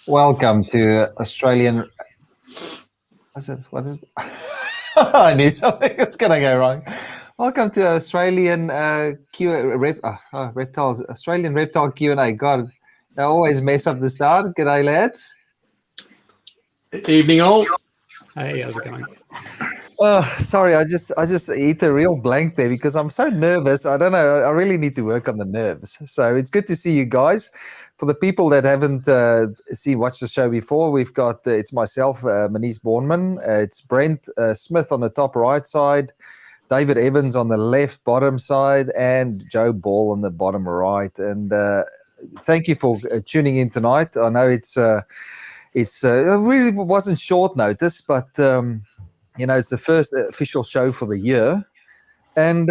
Welcome to Australian. What's it? What is it? I knew something was going to go wrong. Welcome to Australian reptiles. Australian reptile Q&A. God, I always mess up the start. G'day, lads. Evening all. Hey, how's it going? Oh, sorry, I just hit a real blank there because I'm so nervous. I don't know. I really need to work on the nerves. So it's good to see you guys. For the people that haven't watched the show before, we've got it's myself, Manish Bornman. It's Brent Smith on the top right side, David Evans on the left bottom side, and Joe Ball on the bottom right. And thank you for tuning in tonight. I know it really wasn't short notice, but it's the first official show for the year, and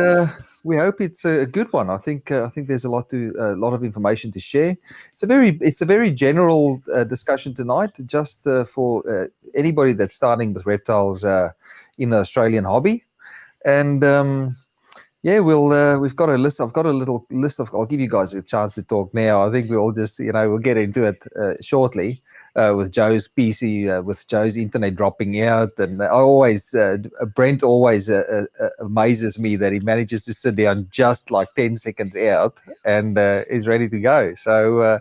we hope it's a good one. I think there's a lot of information to share. It's a very general discussion tonight, just for anybody that's starting with reptiles in the Australian hobby, and we've got a list. I've got a little list of. I'll give you guys a chance to talk now. I think we'll just we'll get into it shortly. With Joe's PC, with Joe's internet dropping out, and Brent always amazes me that he manages to sit down just like 10 seconds out and is ready to go. So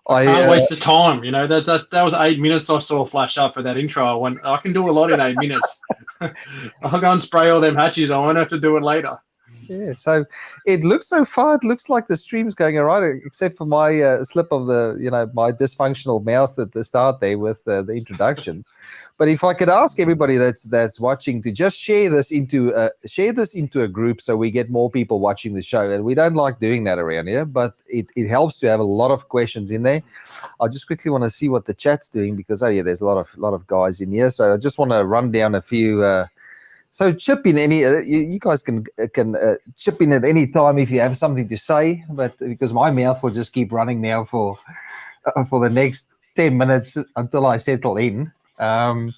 I can't waste the time. That was 8 minutes I saw flash up for that intro. When I can do a lot in 8 minutes. I'll go and spray all them hatches. I won't have to do it later. Yeah, so it looks so far. It looks like the stream's going all right, except for my slip of my dysfunctional mouth at the start there with the introductions. But if I could ask everybody that's watching to just share this into a group, so we get more people watching the show. And we don't like doing that around here, but it helps to have a lot of questions in there. I just quickly want to see what the chat's doing because there's a lot of guys in here. So I just want to run down a few. So chip in any. You guys can chip in at any time if you have something to say. But because my mouth will just keep running now for the next 10 minutes until I settle in. But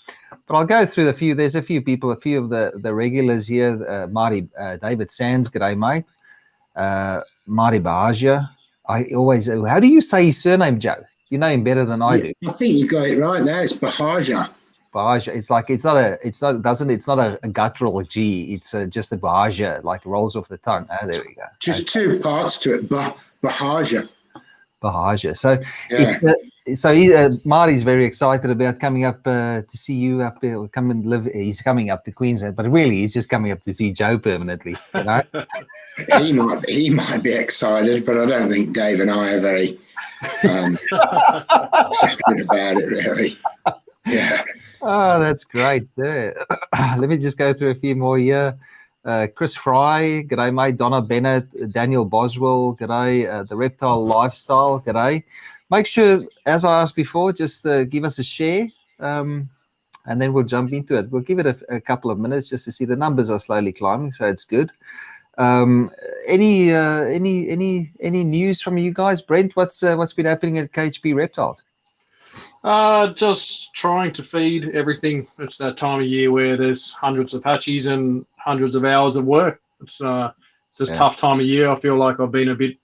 I'll go through a few. There's a few people, a few of the regulars here. Marty, David Sands, g'day mate. Marty Bahaja. How do you say his surname, Joe? You know him better than I do. I think you got it right there. It's Bahaja. Bahaja. It's not a guttural G. It's just a Bahaja, like rolls off the tongue. There we go. Just two parts to it. Bahaja. Bahaja. So Marty's very excited about coming up to see you up here. Come and live. He's coming up to Queensland, but really he's just coming up to see Joe permanently. He might be excited, but I don't think Dave and I are very excited about it, really. Yeah. Oh, that's great. Let me just go through a few more here. Chris Fry, g'day mate. Donna Bennett, Daniel Boswell, g'day. The Reptile Lifestyle, g'day. Make sure, as I asked before, just give us a share, and then we'll jump into it. We'll give it a couple of minutes just to see. The numbers are slowly climbing, so it's good. Any news from you guys, Brent? What's been happening at KHP Reptiles? Just trying to feed everything. It's that time of year where there's hundreds of hatchies and hundreds of hours of work. It's a tough time of year. I feel like I've been a bit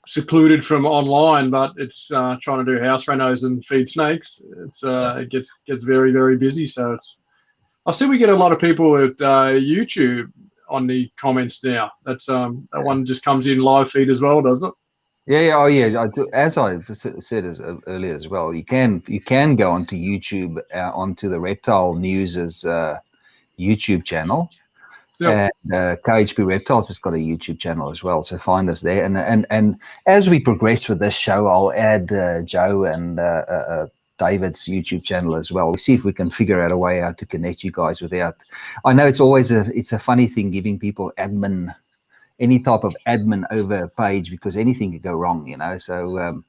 secluded from online, but it's trying to do house renos and feed snakes. It gets very, very busy. So I see we get a lot of people at YouTube on the comments now. That one just comes in live feed as well, does it? Yeah. Oh, yeah. As I said earlier as well, you can go onto YouTube, onto the Reptile News' YouTube channel. Yep. And KHP Reptiles has got a YouTube channel as well, so find us there. And as we progress with this show, I'll add Joe and David's YouTube channel as well. We'll see if we can figure out a way out to connect you guys without. I know it's always a funny thing giving people any type of admin over a page because anything could go wrong, So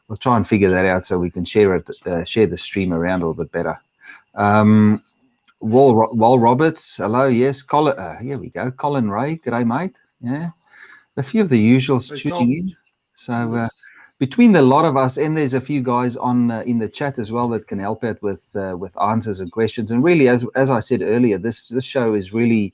we'll try and figure that out so we can share the stream around a little bit better. Wal Roberts, hello, yes. Colin, here we go. Colin Ray, g'day, mate. Yeah, a few of the usuals tuning in. So between the lot of us, and there's a few guys on in the chat as well that can help out with answers and questions. And really, as I said earlier, this show is really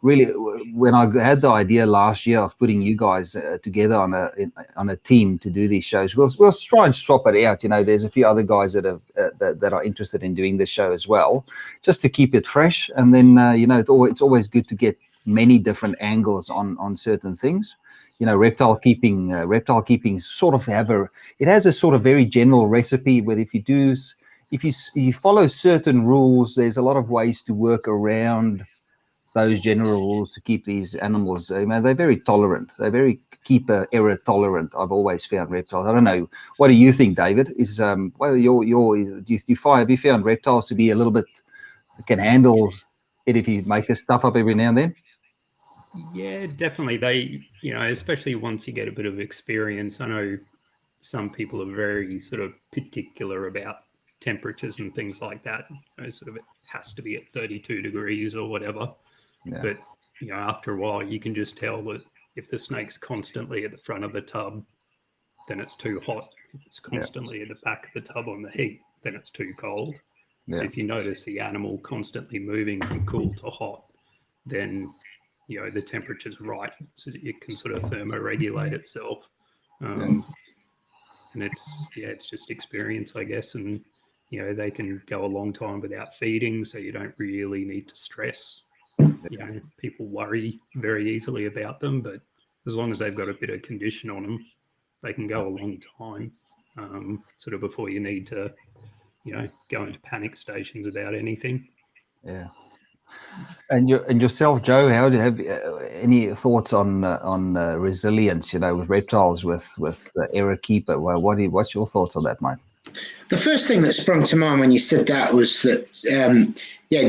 really, when I had the idea last year of putting you guys together on a team to do these shows, we'll try and swap it out. You know, there's a few other guys that have that are interested in doing this show as well, just to keep it fresh. And then you know, it's always good to get many different angles on certain things. You know, reptile keeping sort of it has a sort of very general recipe, but if you follow certain rules, there's a lot of ways to work around those general rules to keep these animals. You know, they're very tolerant. They're very keeper error tolerant. I've always found reptiles. I don't know. What do you think, David? Is well, have you found reptiles to be a little bit can handle it if you make this stuff up every now and then? Yeah, definitely. They, you know, especially once you get a bit of experience. I know some people are very sort of particular about temperatures and things like that. You know, sort of it has to be at 32 degrees or whatever. Yeah. But, you know, after a while, you can just tell that if the snake's constantly at the front of the tub, then it's too hot. If it's constantly at the back of the tub on the heat, then it's too cold. Yeah. So if you notice the animal constantly moving from cool to hot, then, you know, the temperature's right, so that it can sort of thermoregulate itself. And it's just experience, I guess. And, you know, they can go a long time without feeding, so you don't really need to stress. You know, people worry very easily about them, but as long as they've got a bit of condition on them, they can go a long time, sort of before you need to, you know, go into panic stations about anything. Yeah. And yourself, Joe, how do you have any thoughts on resilience? You know, with reptiles, with error keeper. Well, what's your thoughts on that, mate? The first thing that sprung to mind when you said that was that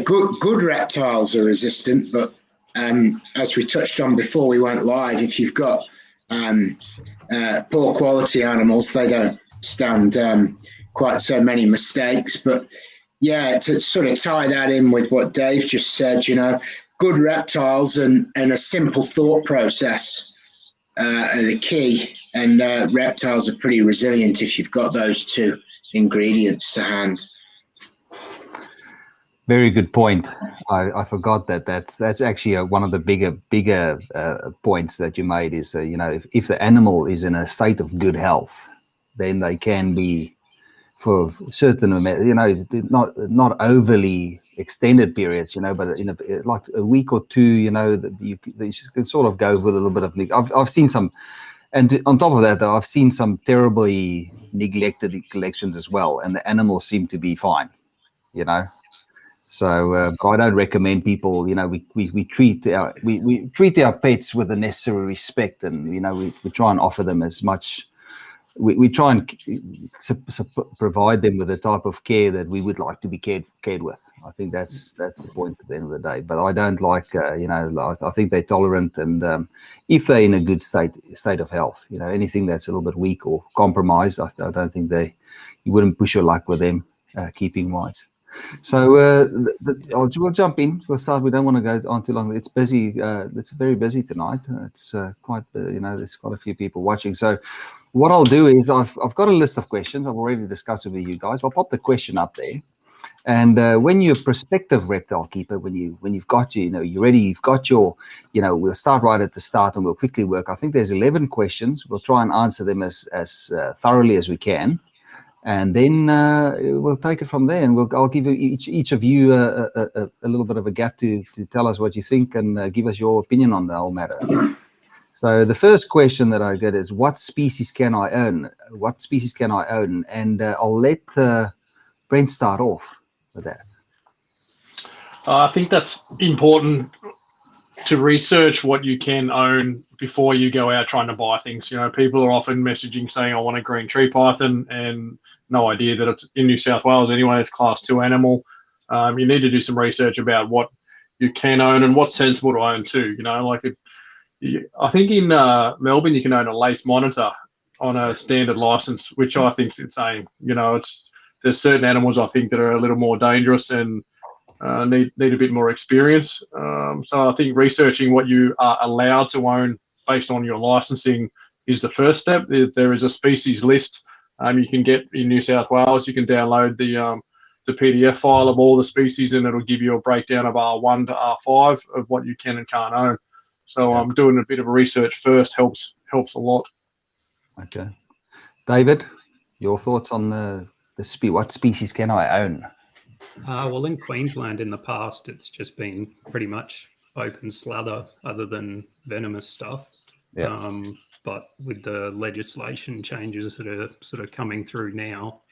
good reptiles are resistant, but as we touched on before we went live, if you've got poor quality animals, they don't stand quite so many mistakes. But yeah, to sort of tie that in with what Dave just said, you know, good reptiles and a simple thought process are the key. And reptiles are pretty resilient if you've got those two ingredients to hand. Very good point. I forgot that's actually one of the bigger points that you made is, you know, if the animal is in a state of good health, then they can be, for certain, you know, not overly extended periods, you know, but in like a week or two, you know, that you can sort of go with a little bit of. I've seen some, and on top of that, though, I've seen some terribly neglected collections as well, and the animals seem to be fine, you know. So I don't recommend people, you know, we treat our pets with the necessary respect, and, you know, we try and offer them as much. We try and provide them with the type of care that we would like to be cared with. I think that's the point at the end of the day. But I don't like, you know, I think they're tolerant, and if they're in a good state of health, you know, anything that's a little bit weak or compromised, I don't think you wouldn't push your luck with them keeping wise. So we'll jump in. We'll start. We don't want to go on too long. It's busy. It's very busy tonight. It's quite, you know, there's quite a few people watching. So what I'll do is I've got a list of questions. I've already discussed it with you guys. I'll pop the question up there. And when you're a prospective reptile keeper, when you've got you're ready, you've got your, you know, we'll start right at the start and we'll quickly work. I think there's 11 questions. We'll try and answer them as thoroughly as we can. And then we'll take it from there, and I'll give each of you a little bit of a gap to tell us what you think and give us your opinion on the whole matter. So the first question that I get is, what species can I own? What species can I own? And I'll let Brent start off with that. I think that's important to research what you can own before you go out trying to buy things. You know, people are often messaging saying, I want a green tree python, and no idea that it's in New South Wales anyway. It's class 2 animal. You need to do some research about what you can own and what's sensible to own too. You know, like I think in Melbourne you can own a lace monitor on a standard license, which I think is insane. You know, there's certain animals I think that are a little more dangerous and need a bit more experience. So I think researching what you are allowed to own based on your licensing is the first step. There is a species list you can get in New South Wales. You can download the the PDF file of all the species, and it'll give you a breakdown of R1 to R5 of what you can and can't own. So I'm doing a bit of research first helps a lot. Okay, David, your thoughts on what species can I own? Well, in Queensland in the past, it's just been pretty much open slather, other than venomous stuff. Yeah. But with the legislation changes that are sort of coming through now,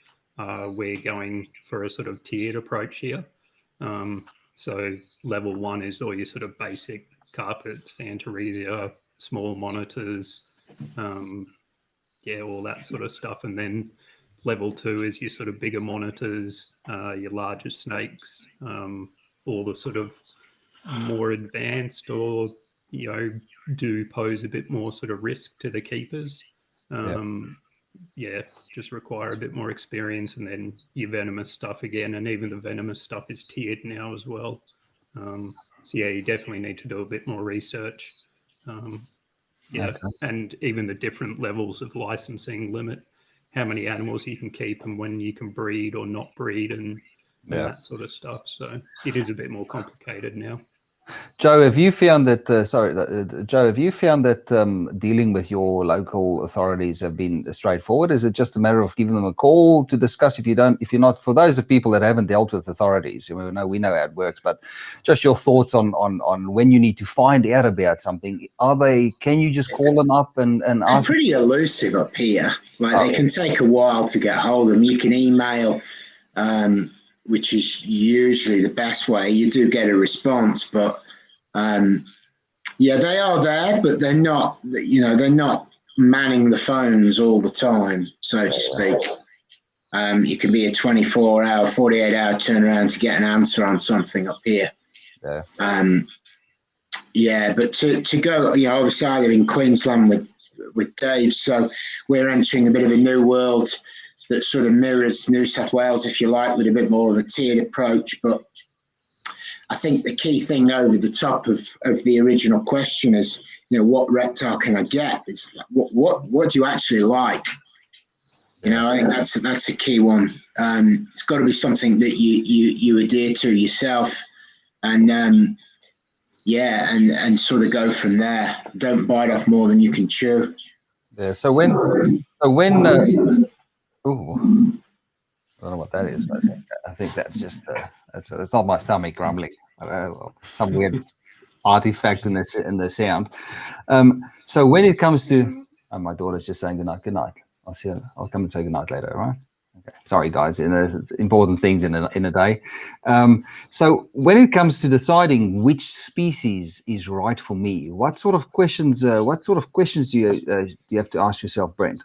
we're going for a sort of tiered approach here. So level 1 is all your sort of basic carpets, Antaresia, small monitors, all that sort of stuff. And then level 2 is your sort of bigger monitors, your larger snakes, all the sort of more advanced or, do pose a bit more sort of risk to the keepers. Just require a bit more experience. And then your venomous stuff again, and even the venomous stuff is tiered now as well. You definitely need to do a bit more research. And even the different levels of licensing limit how many animals you can keep and when you can breed or not breed and that sort of stuff. So it is a bit more complicated now. Joe, have you found that? Joe, have you found that dealing with your local authorities have been straightforward? Is it just a matter of giving them a call to discuss? If you're not, for those of people that haven't dealt with authorities, we know how it works, but just your thoughts on when you need to find out about something. Can you just call them up and ask? They're pretty elusive up here. They can take a while to get hold of them. You can email. Which is usually the best way. You do get a response, but they are there, but they're not. They're not manning the phones all the time, so to speak. You can be a 24-hour, 48-hour turnaround to get an answer on something up here. But to go, obviously I live in Queensland with Dave, so we're entering a bit of a new world that sort of mirrors New South Wales, if you like, with a bit more of a tiered approach. But I think the key thing over the top of the original question is, what reptile can I get? It's like, what do you actually like? I think that's a key one. It's got to be something that you adhere to yourself, and and sort of go from there. Don't bite off more than you can chew. Yeah. So when oh, I don't know what that is, but I think that's just it's not my stomach grumbling. Some weird artifact in the sound. So when it comes to, my daughter's just saying good night. I'll see her. I'll come and say good night later. All right. Okay. Sorry, guys. There's important things in a day. So when it comes to deciding which species is right for me, what sort of questions do you have to ask yourself, Brent?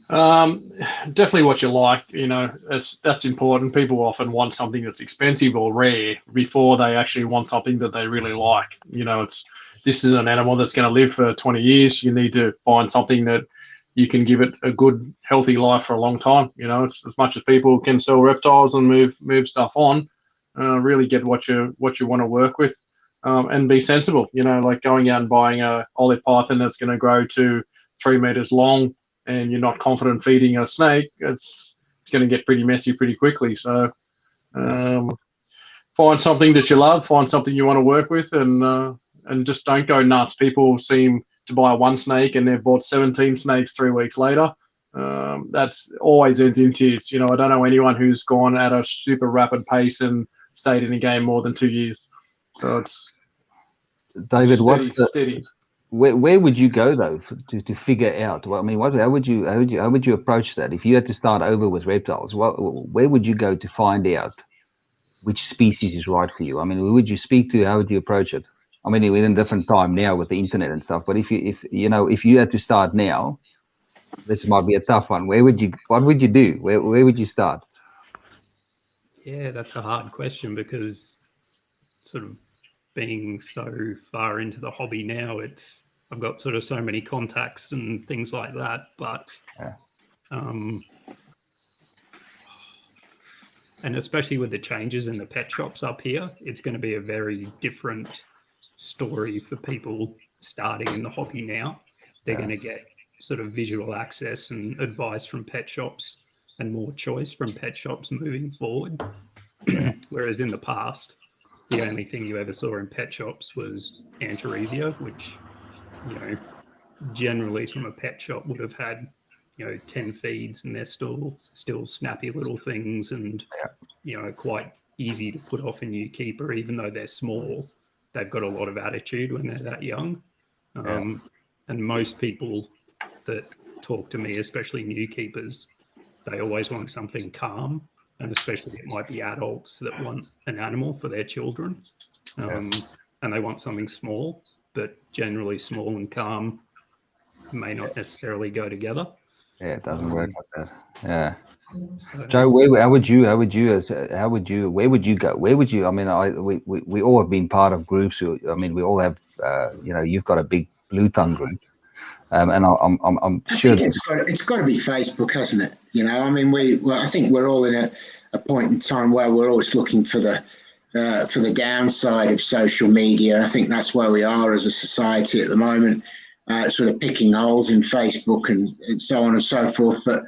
Definitely what you like. That's important. People often want something that's expensive or rare before they actually want something that they really like. This is an animal that's going to live for 20 years. You need to find something that you can give it a good, healthy life for a long time. It's as much as people can sell reptiles and move stuff on. Really get what you want to work with, and be sensible. Like going out and buying a olive python that's going to grow to 3 meters long, and you're not confident feeding a snake, it's going to get pretty messy pretty quickly. So find something that you love, find something you want to work with, and just don't go nuts. People seem to buy one snake and they've bought 17 snakes 3 weeks later. That always ends in tears. I don't know anyone who's gone at a super rapid pace and stayed in the game more than 2 years. So it's David, steady. Where would you go though to figure out? Well, I mean, how would you approach that if you had to start over with reptiles? Where would you go to find out which species is right for you? I mean, who would you speak to? How would you approach it? I mean, we're in a different time now with the internet and stuff. But if you had to start now, this might be a tough one. What would you do? Where would you start? Yeah, that's a hard question because sort of being so far into the hobby now, I've got sort of so many contacts and things like that, but and especially with the changes in the pet shops up here, it's going to be a very different story for people starting in the hobby now. They're going to get sort of visual access and advice from pet shops and more choice from pet shops moving forward. Whereas in the past, the only thing you ever saw in pet shops was Antaresia, which, generally from a pet shop would have had, 10 feeds, and they're still snappy little things, and, quite easy to put off a new keeper, even though they're small. They've got a lot of attitude when they're that young. And most people that talk to me, especially new keepers, they always want something calm, and especially it might be adults that want an animal for their children. And they want something small, but generally small and calm may not necessarily go together. Yeah, it doesn't work like that. Yeah. So, Joe, where would you go? Where would you? I mean, we all have been part of groups. I mean, we all have. You've got a big blue tongue group, and I'm sure I think it's got to be Facebook, hasn't it? I mean, I think we're all in a point in time where we're always looking for the downside of social media. I think that's where we are as a society at the moment. Sort of picking holes in Facebook and so on and so forth. But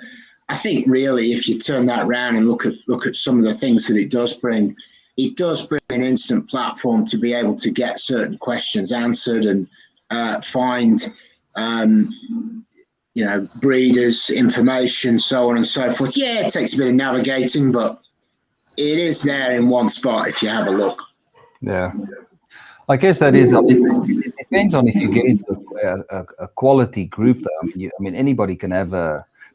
I think really, if you turn that around and look at some of the things that it does bring an instant platform to be able to get certain questions answered and find, breeders, information, so on and so forth. Yeah, it takes a bit of navigating, but it is there in one spot if you have a look. Yeah. I guess that is. I mean, it depends on if you get into a quality group. Though. I mean, anybody can have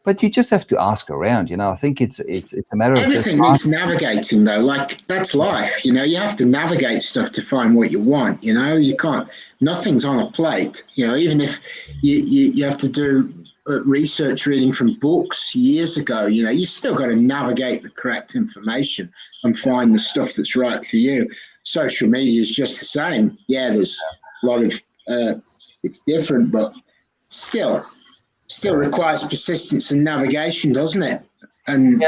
but you just have to ask around. I think it's a matter of everything needs navigating, though. Like that's life. You have to navigate stuff to find what you want. You can't. Nothing's on a plate. Even if you have to do research reading from books years ago. You still got to navigate the correct information and find the stuff that's right for you. Social media is just the same. Yeah, there's a lot of it's different, but still requires persistence and navigation, doesn't it? And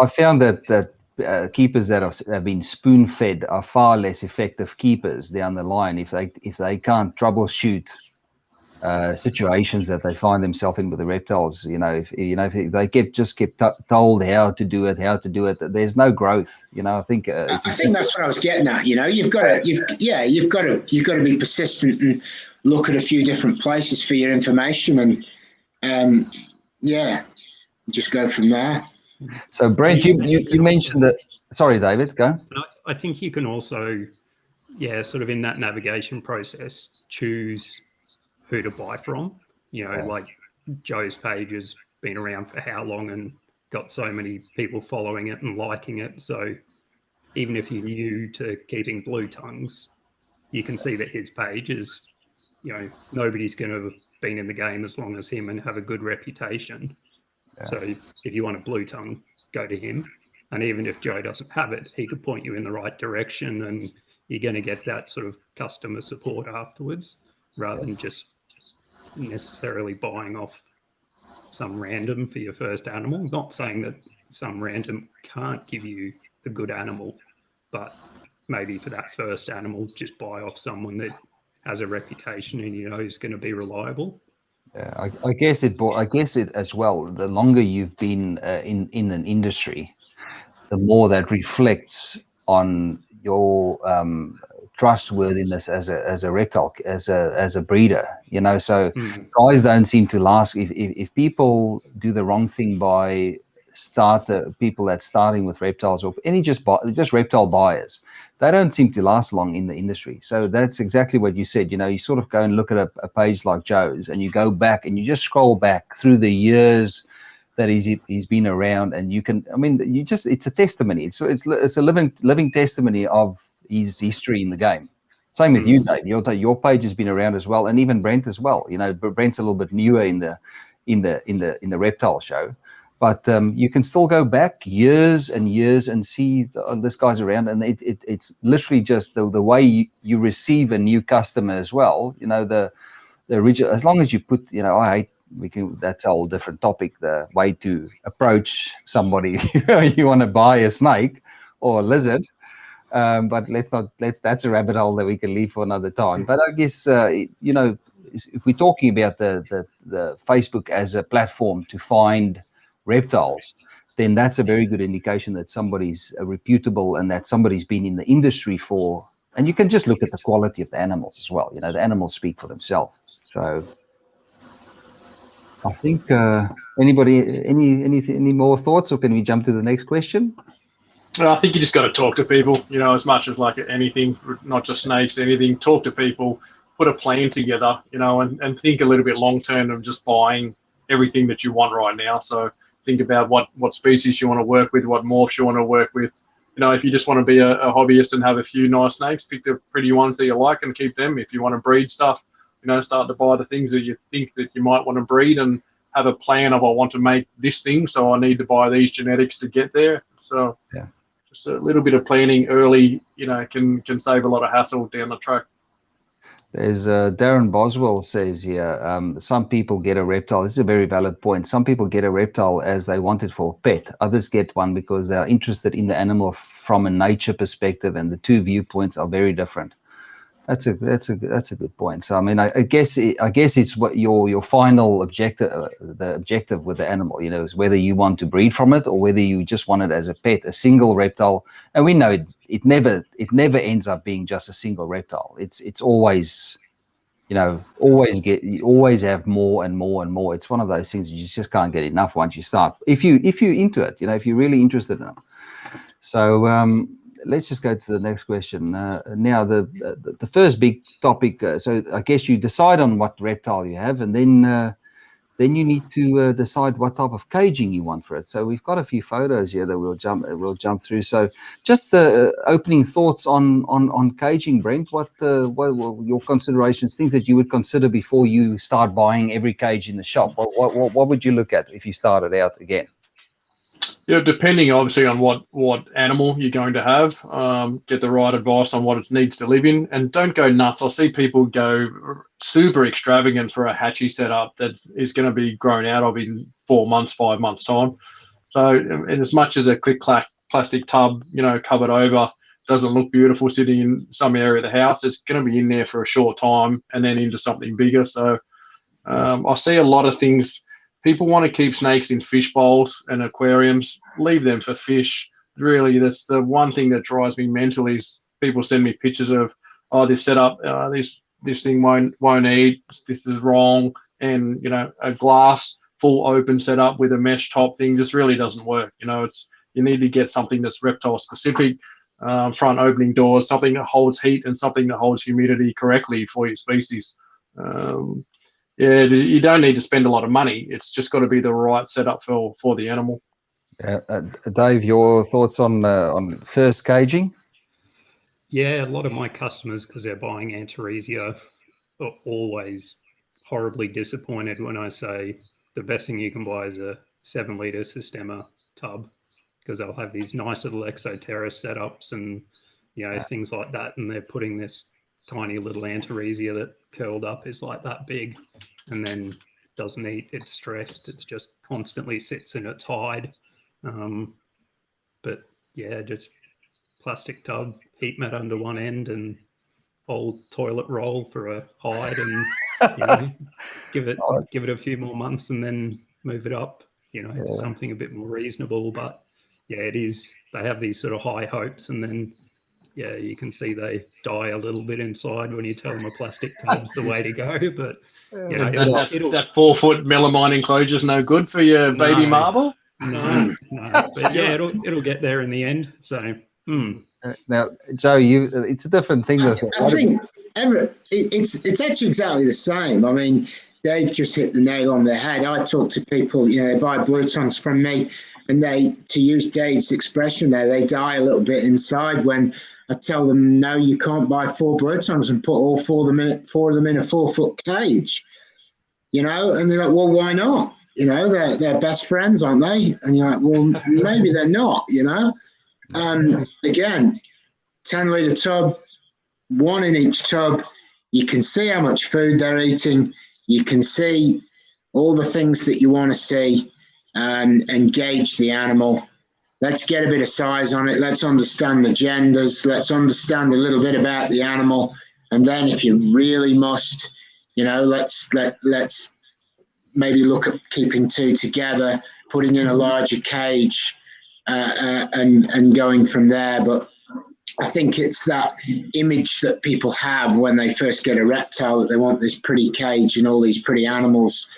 I found that keepers that have been spoon-fed are far less effective keepers down the line if they can't troubleshoot situations that they find themselves in with the reptiles. If they kept told how to do it, there's no growth. I think I think that's what I was getting at. You've got to be persistent and look at a few different places for your information, and just go from there. So Brent, you mentioned that. Sorry, David, go. I think you can also, sort of in that navigation process, choose who to buy from. Like Joe's page has been around for how long and got so many people following it and liking it. So even if you're new to keeping blue tongues, you can see that his page is, nobody's going to have been in the game as long as him and have a good reputation. Yeah. So if you want a blue tongue, go to him. And even if Joe doesn't have it, he could point you in the right direction, and you're going to get that sort of customer support afterwards, rather than just necessarily buying off some random for your first animal. Not saying that some random can't give you a good animal, but maybe for that first animal, just buy off someone that has a reputation and is going to be reliable. Yeah, I guess it as well. The longer you've been in an industry, the more that reflects on your trustworthiness as a reptile, as a breeder. So guys don't seem to last. If people do the wrong thing by people that's starting with reptiles or just reptile buyers, they don't seem to last long in the industry. So that's exactly what you said. You sort of go and look at a page like Joe's, and you go back and you just scroll back through the years that he's been around, and you can. I mean, it's a testimony. It's a living testimony of his history in the game. Same with you, Dave. Your page has been around as well, and even Brent as well. Brent's a little bit newer in the reptile show, but you can still go back years and years and see this guy's around, and it's literally just the way you receive a new customer as well. The original, as long as you put, that's a whole different topic. The way to approach somebody, you want to buy a snake or a lizard. But that's a rabbit hole that we can leave for another time. But I guess if we're talking about the Facebook as a platform to find reptiles, then that's a very good indication that somebody's reputable and that somebody's been in the industry for. And you can just look at the quality of the animals as well. The animals speak for themselves. So I think anybody, any more thoughts, or can we jump to the next question? I think you just got to talk to people, as much as like anything, not just snakes, anything. Talk to people, put a plan together, and think a little bit long term of just buying everything that you want right now. So think about what species you want to work with, what morphs you want to work with. If you just want to be a hobbyist and have a few nice snakes, pick the pretty ones that you like and keep them. If you want to breed stuff, start to buy the things that you think that you might want to breed and have a plan of, I want to make this thing, so I need to buy these genetics to get there. So yeah. Just a little bit of planning early, can save a lot of hassle down the track. There's Darren Boswell says here, some people get a reptile. This is a very valid point. Some people get a reptile as they want it for a pet. Others get one because they are interested in the animal from a nature perspective, and the two viewpoints are very different. That's a good point. So I mean, I guess it's what your final objective, the objective with the animal, is whether you want to breed from it or whether you just want it as a pet, a single reptile. And we know it never ends up being just a single reptile. It's always, you always have more and more and more. It's one of those things you just can't get enough once you start. If you're into it, if you're really interested in it. So let's just go to the next question. Now, the first big topic. So I guess you decide on what reptile you have, and then you need to decide what type of caging you want for it. So we've got a few photos here that we'll jump through. So just the opening thoughts on caging, Brent. What were your considerations, things that you would consider before you start buying every cage in the shop? What would you look at if you started out again? Yeah, depending obviously on what animal you're going to have, get the right advice on what it needs to live in, and don't go nuts. I see people go super extravagant for a hatchie setup that is going to be grown out of in 4 months, 5 months time. So, and as much as a click-clack plastic tub, covered over, doesn't look beautiful sitting in some area of the house, it's going to be in there for a short time and then into something bigger. So I see a lot of things. People want to keep snakes in fish bowls and aquariums. Leave them for fish. Really, that's the one thing that drives me mental is people send me pictures of, this setup, this thing won't eat. This is wrong, and a glass full open setup with a mesh top thing just really doesn't work. You need to get something that's reptile specific. Front opening doors, something that holds heat and something that holds humidity correctly for your species. Yeah, you don't need to spend a lot of money. It's just got to be the right setup for the animal. Dave, your thoughts on first caging? Yeah, a lot of my customers, because they're buying Antaresia, are always horribly disappointed when I say the best thing you can buy is a 7-litre Systema tub, because they'll have these nice little Exoterra setups and things like that, and they're putting this tiny little Antaresia that curled up is like that big, and then doesn't eat. It's stressed. It's just constantly sits in its hide. But yeah, just plastic tub, heat mat under one end, and old toilet roll for a hide, and give it a few more months, and then move it up, to something a bit more reasonable. But yeah, it is. They have these sort of high hopes, and then you can see they die a little bit inside when you tell them a plastic tub's the way to go. But that 4-foot melamine enclosure is no good for your baby marble. No. But yeah, it'll get there in the end. So now, Joe, it's a different thing. I think it's actually exactly the same. I mean, Dave just hit the nail on the head. I talk to people, they buy blue tongues from me, and they, to use Dave's expression there, they die a little bit inside when I tell them, no, you can't buy 4 blue tongues and put all 4 of them in a 4-foot cage, and they're like, well, why not? They're best friends, aren't they? And you're like, well, maybe they're not, Again, 10-litre tub, 1 in each tub. You can see how much food they're eating. You can see all the things that you want to see and gauge the animal. Let's get a bit of size on it. Let's understand the genders. Let's understand a little bit about the animal. And then if you really must, let's maybe look at keeping two together, putting in a larger cage, and going from there. But I think it's that image that people have when they first get a reptile, that they want this pretty cage and all these pretty animals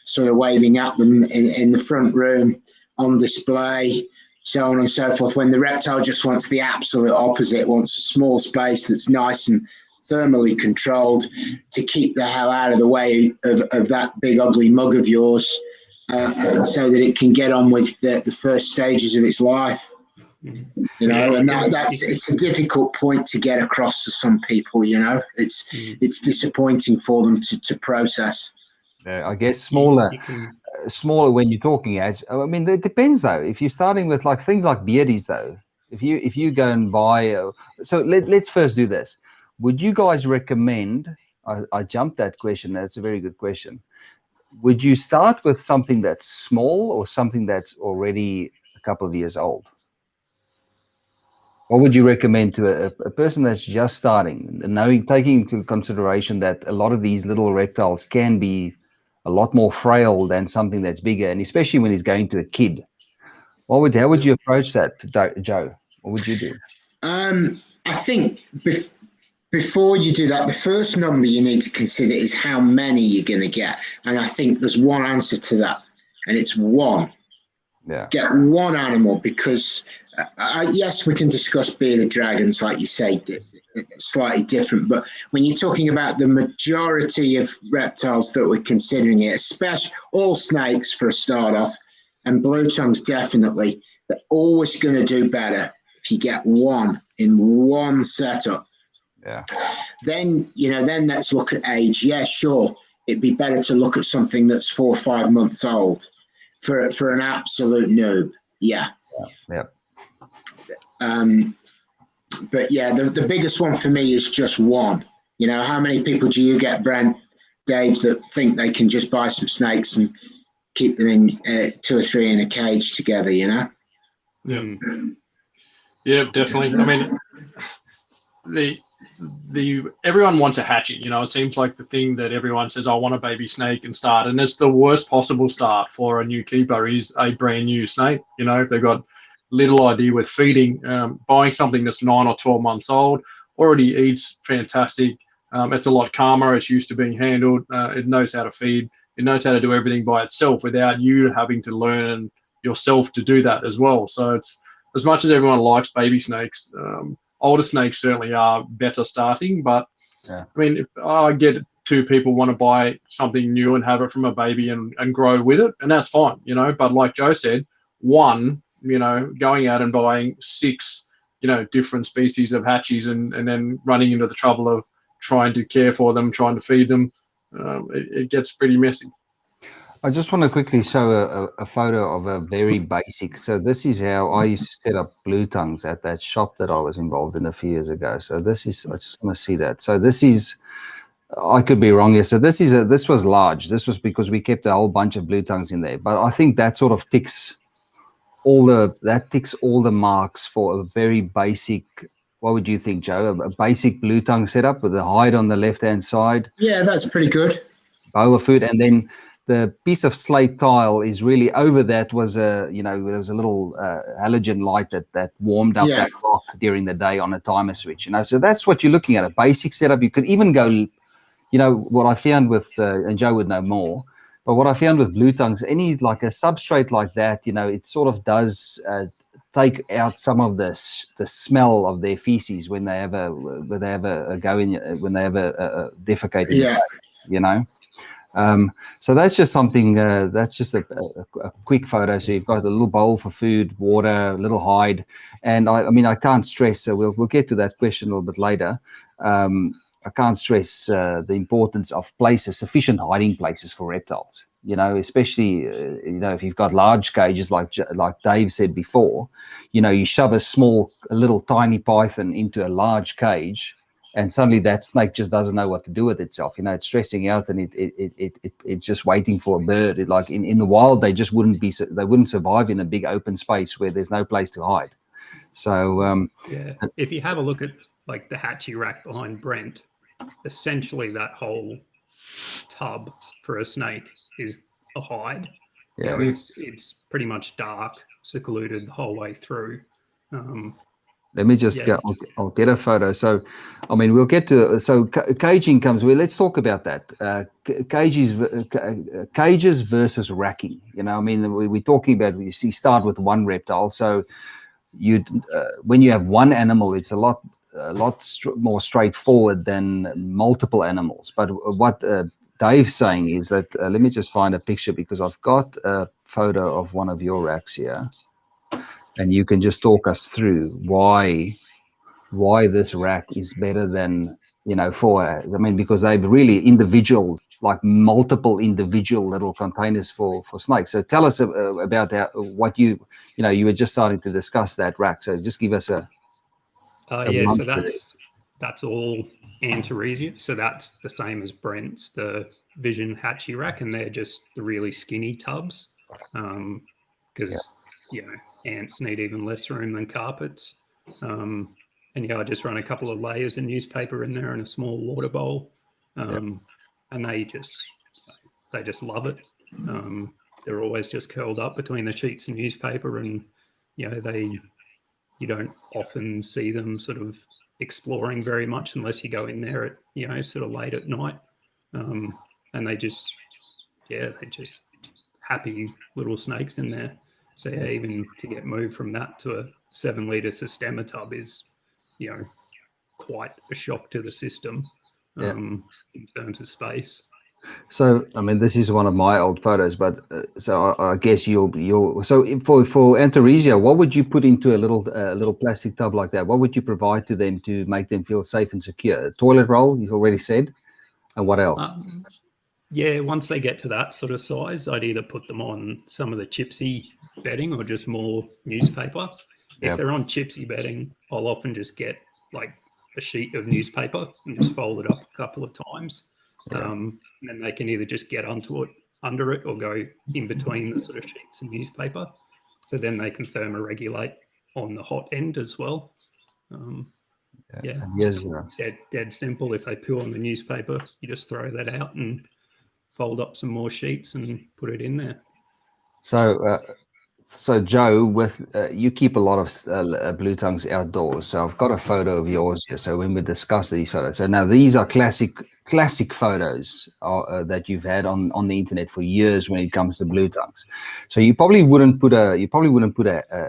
sort of waving at them in the front room on display, so on and so forth, when the reptile just wants the absolute opposite, wants a small space that's nice and thermally controlled to keep the hell out of the way of that big ugly mug of yours, so that it can get on with the first stages of its life. You know, and it's a difficult point to get across to some people. You know, it's disappointing for them to process. I guess smaller when you're talking age. I mean, it depends though. If you're starting with like things like beardies, though, if you go and buy, so let's first do this. Would you guys recommend? I jumped that question. That's a very good question. Would you start with something that's small or something that's already a couple of years old? What would you recommend to a person that's just starting, taking into consideration that a lot of these little reptiles can be a lot more frail than something that's bigger, and especially when he's going to a kid? How would you approach that, Joe? What would you do? I think before you do that, the first number you need to consider is how many you're going to get. And I think there's one answer to that, and it's one. Yeah. Get one animal, because yes, we can discuss bearded dragons, like you say, slightly different. But when you're talking about the majority of reptiles that we're considering here, especially all snakes for a start off, and blue tongues definitely, they're always going to do better if you get one in one setup. Yeah. Then let's look at age. Yeah, sure. It'd be better to look at something that's 4 or 5 months old for an absolute noob. Yeah. Yeah. But yeah, the biggest one for me is just one. You know, how many people do you get, Brent, Dave, that think they can just buy some snakes and keep them in 2 or 3 in a cage together? You know. Yeah. Yeah, definitely. I mean, the everyone wants a hatchet. You know, it seems like the thing that everyone says, I want a baby snake and start, and it's the worst possible start for a new keeper is a brand new snake. You know, if they've got little idea with feeding, buying something that's 9 or 12 months old already eats fantastic. It's a lot calmer. It's used to being handled. It knows how to feed. It knows how to do everything by itself without you having to learn yourself to do that as well. So it's, as much as everyone likes baby snakes, older snakes certainly are better starting. But yeah. I mean, if I get 2 people want to buy something new and have it from a baby and grow with it, and that's fine, you know. But like Joe said, one, you know, going out and buying 6, you know, different species of hatchies and then running into the trouble of trying to care for them, trying to feed them, it gets pretty messy. I just want to quickly show a photo of a very basic. So this is how I used to set up blue tongues at that shop that I was involved in a few years ago. So this is, I just want to see that. So this is, I could be wrong here. So this was large. This was because we kept a whole bunch of blue tongues in there. But I think that sort of ticks all the marks for a very basic. What would you think, Joe? A basic blue tongue setup with the hide on the left-hand side. Yeah, that's pretty good. Bowl of food, and then the piece of slate tile is really over that was there was a little halogen light that warmed up that rock during the day on a timer switch. You know, so that's what you're looking at, a basic setup. You could even go, you know, what I found with and Joe would know more. But what I found with blue tongues, any like a substrate like that, you know, it sort of does take out some of the smell of their feces when they have a defecate. Yeah. You know. So that's just something. That's just a quick photo. So you've got a little bowl for food, water, a little hide, and I mean I can't stress. So we'll get to that question a little bit later. I can't stress the importance of sufficient hiding places for reptiles. You know, especially if you've got large cages like Dave said before. You know, you shove a little tiny python into a large cage, and suddenly that snake just doesn't know what to do with itself. You know, it's stressing out, and it's just waiting for a bird. Like in the wild, they just wouldn't survive in a big open space where there's no place to hide. So if you have a look at like the hatchie rack behind Brent, essentially that whole tub for a snake is a hide. Yeah. It's pretty much dark, secluded the whole way through. Let me just go. I'll get a photo. So, I mean, we'll get to. So, caging comes. Well, let's talk about that. Cages versus racking. You know, I mean, we're talking about. You see, start with one reptile. So, you when you have one animal, it's a lot more straightforward than multiple animals. But what Dave's saying is that let me just find a picture, because I've got a photo of one of your racks here. And you can just talk us through why this rack is better than, you know, I mean, because they're really individual, like multiple individual little containers for snakes. So tell us about what you were just starting to discuss that rack. So just give us a so that's all Antaresia. So that's the same as Brent's, the Vision Hatchie rack, and they're just the really skinny tubs, because ants need even less room than carpets. And I just run a couple of layers of newspaper in there and a small water bowl. And they just love it. They're always just curled up between the sheets of newspaper, and you don't often see them sort of exploring very much unless you go in there at sort of late at night. And they just happy little snakes in there. So even to get moved from that to a 7-litre Systema tub is, quite a shock to the system in terms of space. So, I mean, this is one of my old photos, but so I guess you'll. So for Antaresia, what would you put into a little plastic tub like that? What would you provide to them to make them feel safe and secure? A toilet roll, you already said, and what else? Once they get to that sort of size, I'd either put them on some of the chipsy bedding or just more newspaper. If they're on chipsy bedding, I'll often just get like a sheet of newspaper and just fold it up a couple of times. And then they can either just get under it or go in between the sort of sheets of newspaper. So then they can thermoregulate on the hot end as well. Dead simple. If they poo on the newspaper, you just throw that out and fold up some more sheets and put it in there. So Joe, with you keep a lot of blue tongues outdoors. So I've got a photo of yours here. So when we discuss these photos, so now these are classic photos that you've had on the internet for years when it comes to blue tongues. So you probably wouldn't put a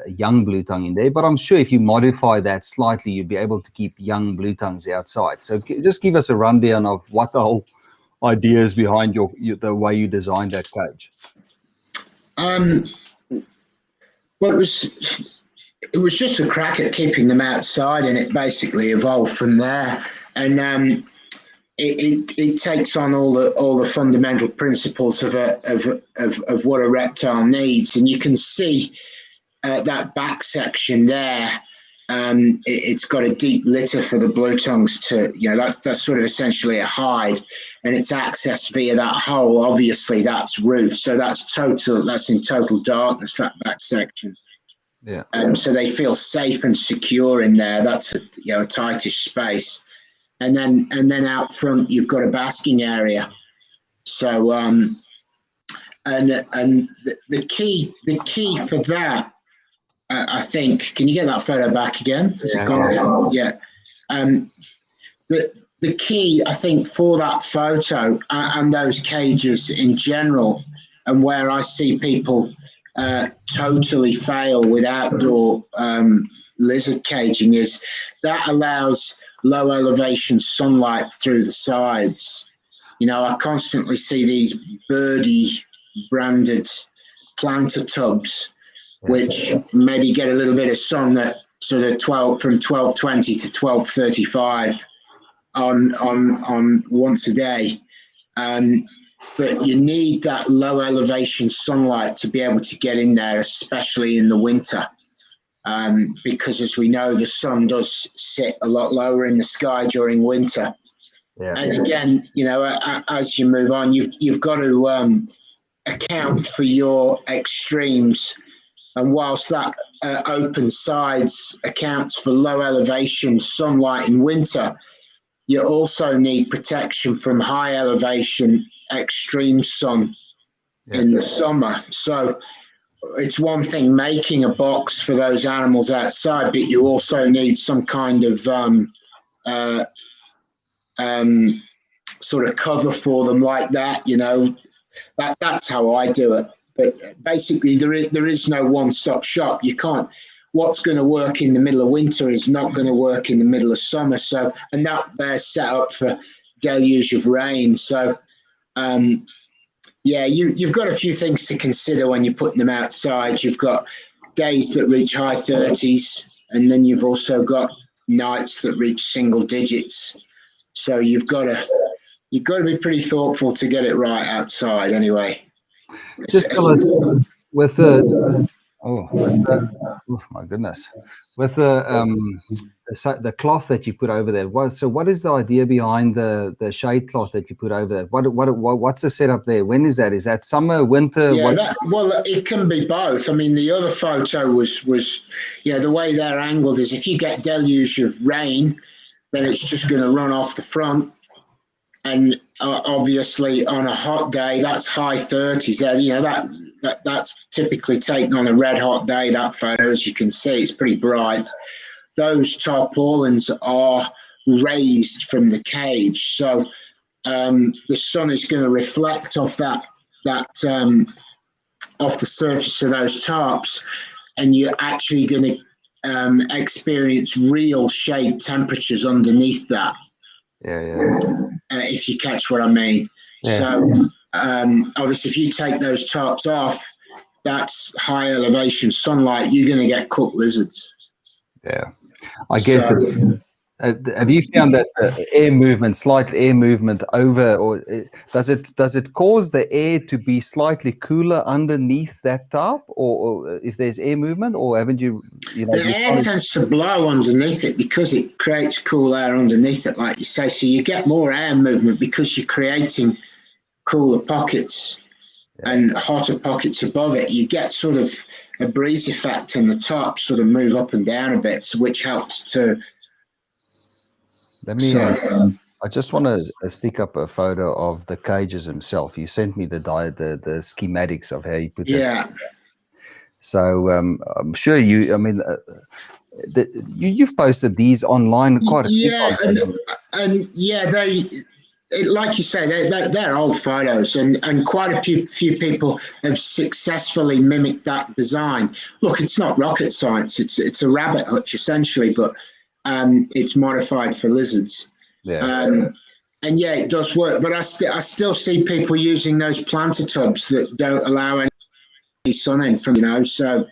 young blue tongue in there, but I'm sure if you modify that slightly, you'd be able to keep young blue tongues outside. So just give us a rundown of what the whole idea is behind the way you designed that cage. Well, it was just a crack at keeping them outside, and it basically evolved from there. And it takes on all the fundamental principles of what a reptile needs. And you can see that back section there. It's got a deep litter for the blue tongues to, that's sort of essentially a hide, and it's accessed via that hole. Obviously, that's roof, so that's in total darkness, that back section. Yeah. So they feel safe and secure in there. That's a tightish space, and then out front you've got a basking area. So and the key for that. I think. Can you get that photo back again? Has it gone? Yeah. The key, I think, for that photo and those cages in general, and where I see people totally fail with outdoor lizard caging, is that allows low elevation sunlight through the sides. I constantly see these birdie branded planter tubs, which maybe get a little bit of sun at sort of from 12:20 to 12:35 on once a day. But you need that low elevation sunlight to be able to get in there, especially in the winter, because as we know, the sun does sit a lot lower in the sky during winter. And again, as you move on, you've got to account for your extremes. And whilst that open sides accounts for low elevation sunlight in winter, you also need protection from high elevation, extreme sun in the summer. So it's one thing making a box for those animals outside, but you also need some kind of sort of cover for them like that. You know, that's how I do it. But basically, there is no one-stop shop. You can't. What's going to work in the middle of winter is not going to work in the middle of summer. So, and that they're set up for deluge of rain. So, yeah, you've got a few things to consider when you're putting them outside. You've got days that reach high 30s, and then you've also got nights that reach single digits. So you've got to be pretty thoughtful to get it right outside. Anyway, just tell us with the oh my goodness, with the cloth that you put over there. What is the idea behind the shade cloth that you put over there? What's the setup there? When is that? Is that summer, winter? Yeah, well, it can be both. I mean, the other photo was the way they're angled is if you get deluge of rain, then it's just going to run off the front. And obviously on a hot day, that's high 30s. You know, that's typically taken on a red hot day, that photo, as you can see, it's pretty bright. Those tarpaulins are raised from the cage. So the sun is going to reflect off that off the surface of those tarps, and you're actually going to experience real shade temperatures underneath that. If you catch what I mean. Yeah. So obviously if you take those tarps off, that's high elevation sunlight, you're going to get cooked lizards. Yeah, I guess. Have you found that slight air movement over, or does it cause the air to be slightly cooler underneath that tarp, or if there's air movement, or haven't you? The air tends to blow underneath it because it creates cool air underneath it, like you say. So you get more air movement because you're creating cooler pockets and hotter pockets above it. You get sort of a breeze effect, and the tarps sort of move up and down a bit, which helps to. Let me. I just want to stick up a photo of the cages himself. You sent me the schematics of how you put that. Yeah. So I'm sure you. I mean, you've posted these online quite a few times. And like you say, they're old photos, and quite a few people have successfully mimicked that design. Look, it's not rocket science. It's a rabbit hutch essentially, but it's modified for lizards. Yeah. And yeah, it does work. But I still see people using those planter tubs that don't allow any sun in from, so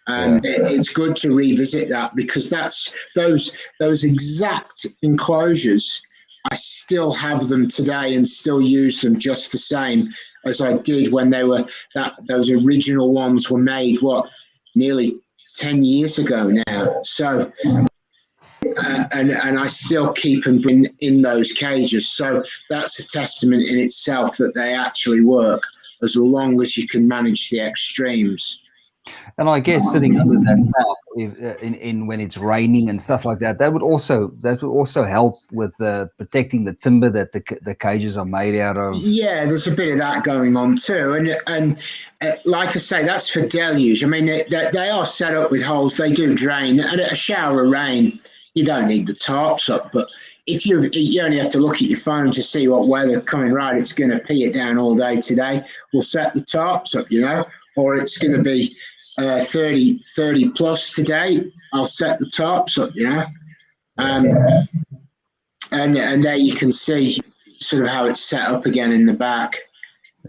it's good to revisit that, because that's those exact enclosures. I still have them today and still use them just the same as I did when those original ones were made, nearly 10 years ago now. So, and I still keep them in those cages. So that's a testament in itself that they actually work, as long as you can manage the extremes. And I guess sitting under that tarp in when it's raining and stuff like that would also help with protecting the timber that the cages are made out of. Yeah, there's a bit of that going on too, and like I say, that's for deluge. I mean, they are set up with holes. They do drain, and a shower of rain, you don't need the tarps up. But if you only have to look at your phone to see what weather coming right, it's going to pee it down all day today. We'll set the tarps up, or it's going to be 30 plus today. I'll set the tarps up, and there you can see sort of how it's set up again in the back.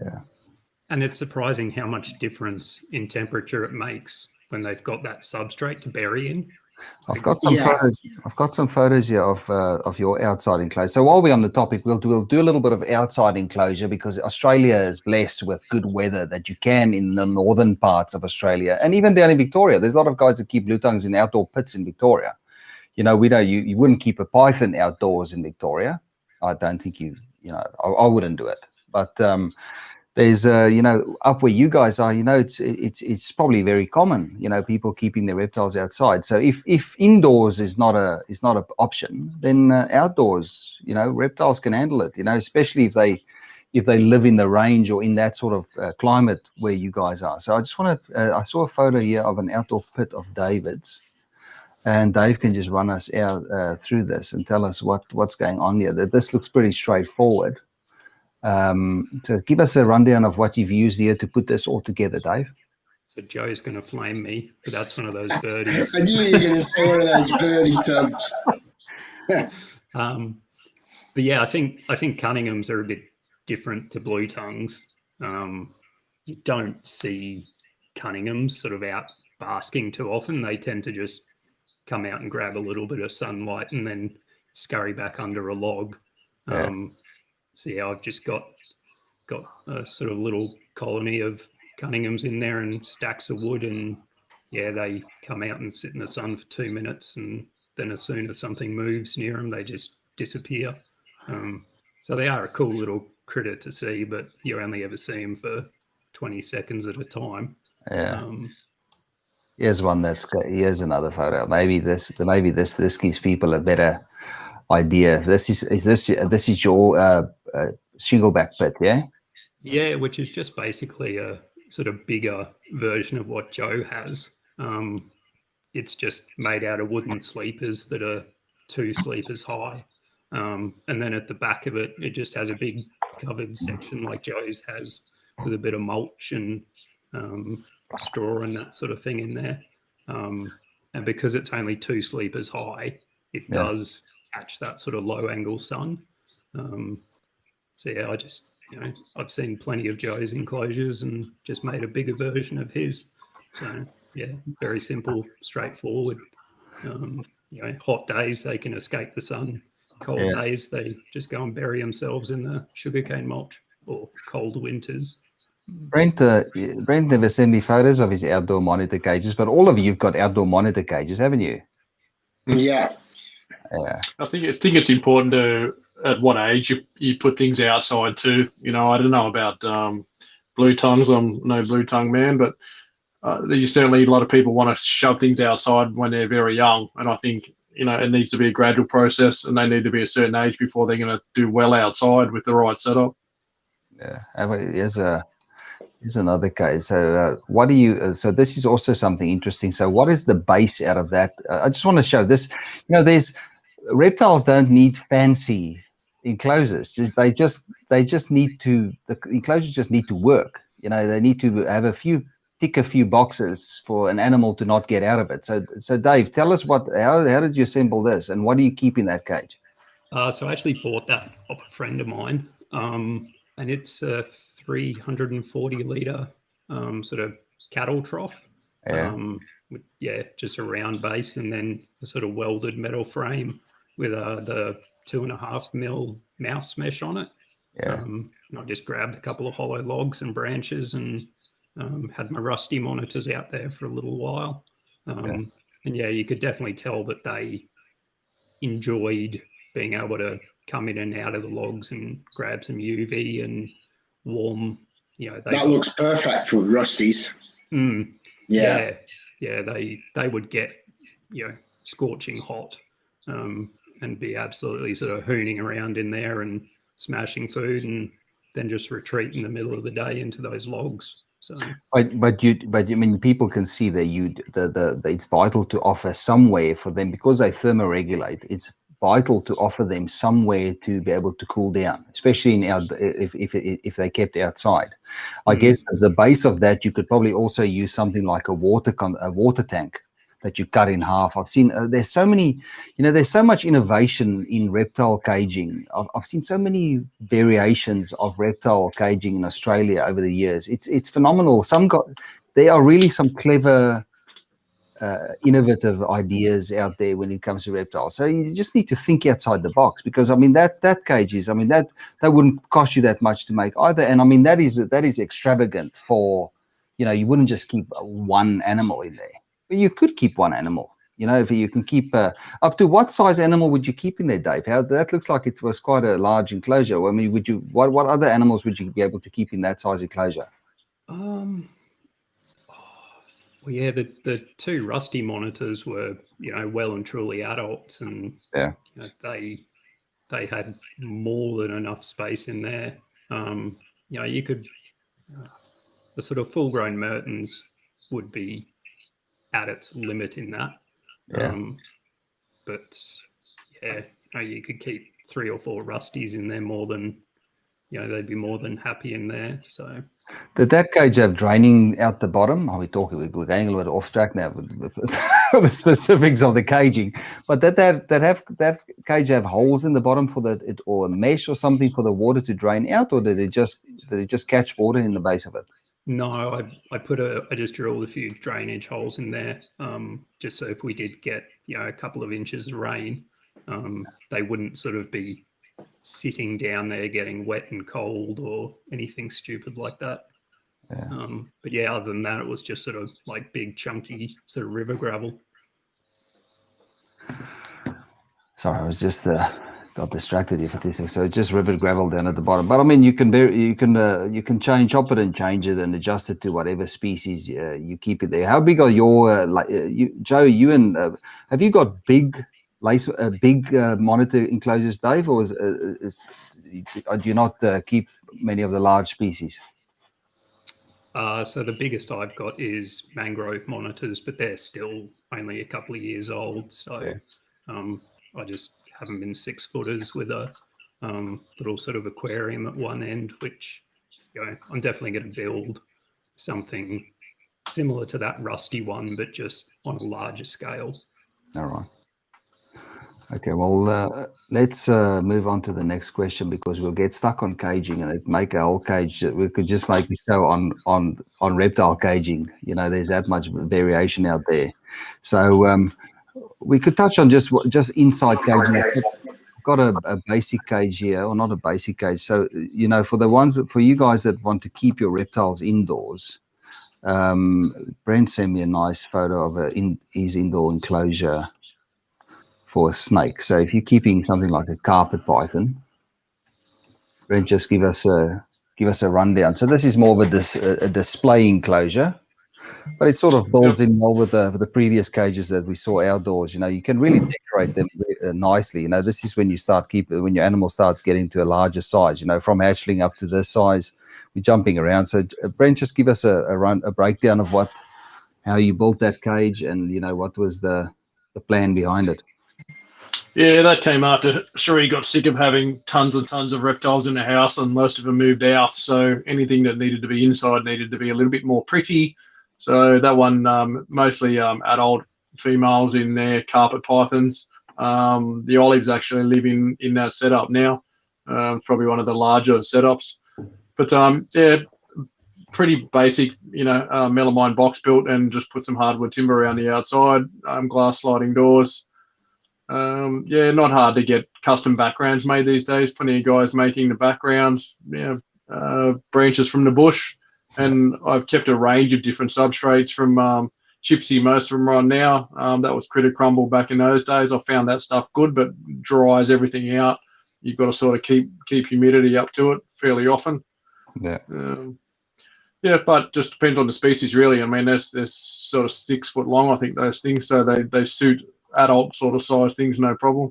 Yeah. And it's surprising how much difference in temperature it makes when they've got that substrate to bury in. I've got some photos. I've got some photos here of your outside enclosure. So while we're on the topic, we'll do a little bit of outside enclosure, because Australia is blessed with good weather that you can in the northern parts of Australia, and even down in Victoria. There's a lot of guys that keep bluetongues in outdoor pits in Victoria. We know you wouldn't keep a python outdoors in Victoria. I don't think I wouldn't do it. But there's up where you guys are, it's probably very common, people keeping their reptiles outside. So if indoors is not an option, then outdoors, reptiles can handle it, especially if they live in the range or in that sort of climate where you guys are. So I just want to I saw a photo here of an outdoor pit of David's, and Dave can just run us out through this and tell us what's going on here. This looks pretty straightforward. So give us a rundown of what you've used here to put this all together, Dave. So Joe's going to flame me, but that's one of those birdies. I knew you were going to say one of those birdie tubs. But yeah, I think Cunninghams are a bit different to blue tongues. You don't see Cunninghams sort of out basking too often. They tend to just come out and grab a little bit of sunlight and then scurry back under a log. So yeah, I've just got a sort of little colony of Cunninghams in there and stacks of wood, and yeah, they come out and sit in the sun for 2 minutes, and then as soon as something moves near them, they just disappear. So they are a cool little critter to see, but you only ever see them for 20 seconds at a time. Yeah. Here's one here's another photo. Maybe this gives people a better idea. This is your shingleback pit, yeah? Yeah, which is just basically a sort of bigger version of what Joe has. It's just made out of wooden sleepers that are 2 sleepers high. And then at the back of it, it just has a big covered section like Joe's has, with a bit of mulch and straw and that sort of thing in there. And because it's only 2 sleepers high, it does catch that sort of low angle sun. So yeah, I just, I've seen plenty of Joe's enclosures and just made a bigger version of his. So yeah, very simple, straightforward. Hot days, they can escape the sun. Cold days, they just go and bury themselves in the sugarcane mulch, or cold winters. Brent never sent me photos of his outdoor monitor cages, but all of you've got outdoor monitor cages, haven't you? Yeah. Yeah. I think it's important to, at what age you put things outside too. I don't know about blue tongues. I'm no blue tongue man, but certainly a lot of people want to shove things outside when they're very young, and I think it needs to be a gradual process, and they need to be a certain age before they're going to do well outside with the right setup. Yeah, here's another case. So what do you? So this is also something interesting. So what is the base out of that? I just want to show this. There's reptiles don't need fancy enclosures. They just need to. The enclosures just need to work. They need to have tick a few boxes for an animal to not get out of it. So Dave, tell us how did you assemble this, and what do you keep in that cage? So I actually bought that off a friend of mine, and it's a 340 litre sort of cattle trough. With just a round base, and then a sort of welded metal frame with the 2.5 mil mouse mesh on it. And I just grabbed a couple of hollow logs and branches and had my rusty monitors out there for a little while. And you could definitely tell that they enjoyed being able to come in and out of the logs and grab some UV and warm. That looks perfect for rusties. Yeah, they would get scorching hot and be absolutely sort of hooning around in there and smashing food, and then just retreat in the middle of the day into those logs. So, but people can see that it's vital to offer somewhere for them, because they thermoregulate. It's vital to offer them somewhere to be able to cool down, especially if they're kept outside. I guess at the base of that, you could probably also use something like a water tank that you cut in half. I've seen there's so many, there's so much innovation in reptile caging. I've seen so many variations of reptile caging in Australia over the years. It's phenomenal. There are really some clever, innovative ideas out there when it comes to reptiles. So you just need to think outside the box, because that cage is, that wouldn't cost you that much to make either. And that is extravagant for, you wouldn't just keep one animal in there. You could keep one animal, You know, if you can keep up to what size animal would you keep in there, Dave? How that looks like it was quite a large enclosure. I mean, would you what other animals would you be able to keep in that size enclosure? Well, yeah, the two rusty monitors were, well and truly adults, and they had more than enough space in there. You could the sort of full-grown Mertens would be at its limit in that. But yeah, you could keep 3 or 4 rusties in there more than, they'd be more than happy in there. So did that cage have draining out the bottom? We're going a little off track now with the specifics of the caging. But that cage have holes in the bottom for or a mesh or something for the water to drain out, or did it just catch water in the base of it? No, I just drilled a few drainage holes in there, just so if we did get a couple of inches of rain, they wouldn't sort of be sitting down there getting wet and cold or anything stupid like that. But yeah, other than that, it was just sort of like big chunky sort of river gravel. Sorry, I was just got distracted here for 2 seconds. So just river gravel down at the bottom. But I mean, you can chop it and change it and adjust it to whatever species you keep it there. How big are your Joe? Have you got big monitor enclosures, Dave, or do you not keep many of the large species? So the biggest I've got is mangrove monitors, but they're still only a couple of years old. So I just haven't been 6-footers with a little sort of aquarium at one end, which I'm definitely going to build something similar to that rusty one, but just on a larger scale. All right. Okay, well, let's move on to the next question, because we'll get stuck on caging and it'd make a whole cage. We could just make a show on reptile caging. There's that much variation out there. So we could touch on just inside caging. I've got a basic cage here, or not a basic cage. So, for you guys that want to keep your reptiles indoors, Brent sent me a nice photo of his indoor enclosure for a snake. So if you're keeping something like a carpet python, Brent, just give us a rundown. So this is more of a display enclosure, but it sort of builds in well with the previous cages that we saw outdoors. You can really decorate them nicely. This is when you when your animal starts getting to a larger size. From hatchling up to this size, we're jumping around. So Brent, just give us a breakdown of how you built that cage, and what was the plan behind it. Yeah, that came after Sheree got sick of having tons and tons of reptiles in the house, and most of them moved out. So anything that needed to be inside needed to be a little bit more pretty. So that one, mostly adult females in there, carpet pythons. The olives actually live in that setup now. Probably one of the larger setups. But pretty basic, melamine box built, and just put some hardwood timber around the outside, glass sliding doors. Not hard to get custom backgrounds made these days. Plenty of guys making the backgrounds, branches from the bush. And I've kept a range of different substrates from gypsy. Most of them are on now. That was critter crumble back in those days. I found that stuff good, but dries everything out. You've got to sort of keep humidity up to it fairly often. But just depends on the species, really. I mean, they're sort of 6 foot long, I think, those things. So they suit adult sort of size things, no problem.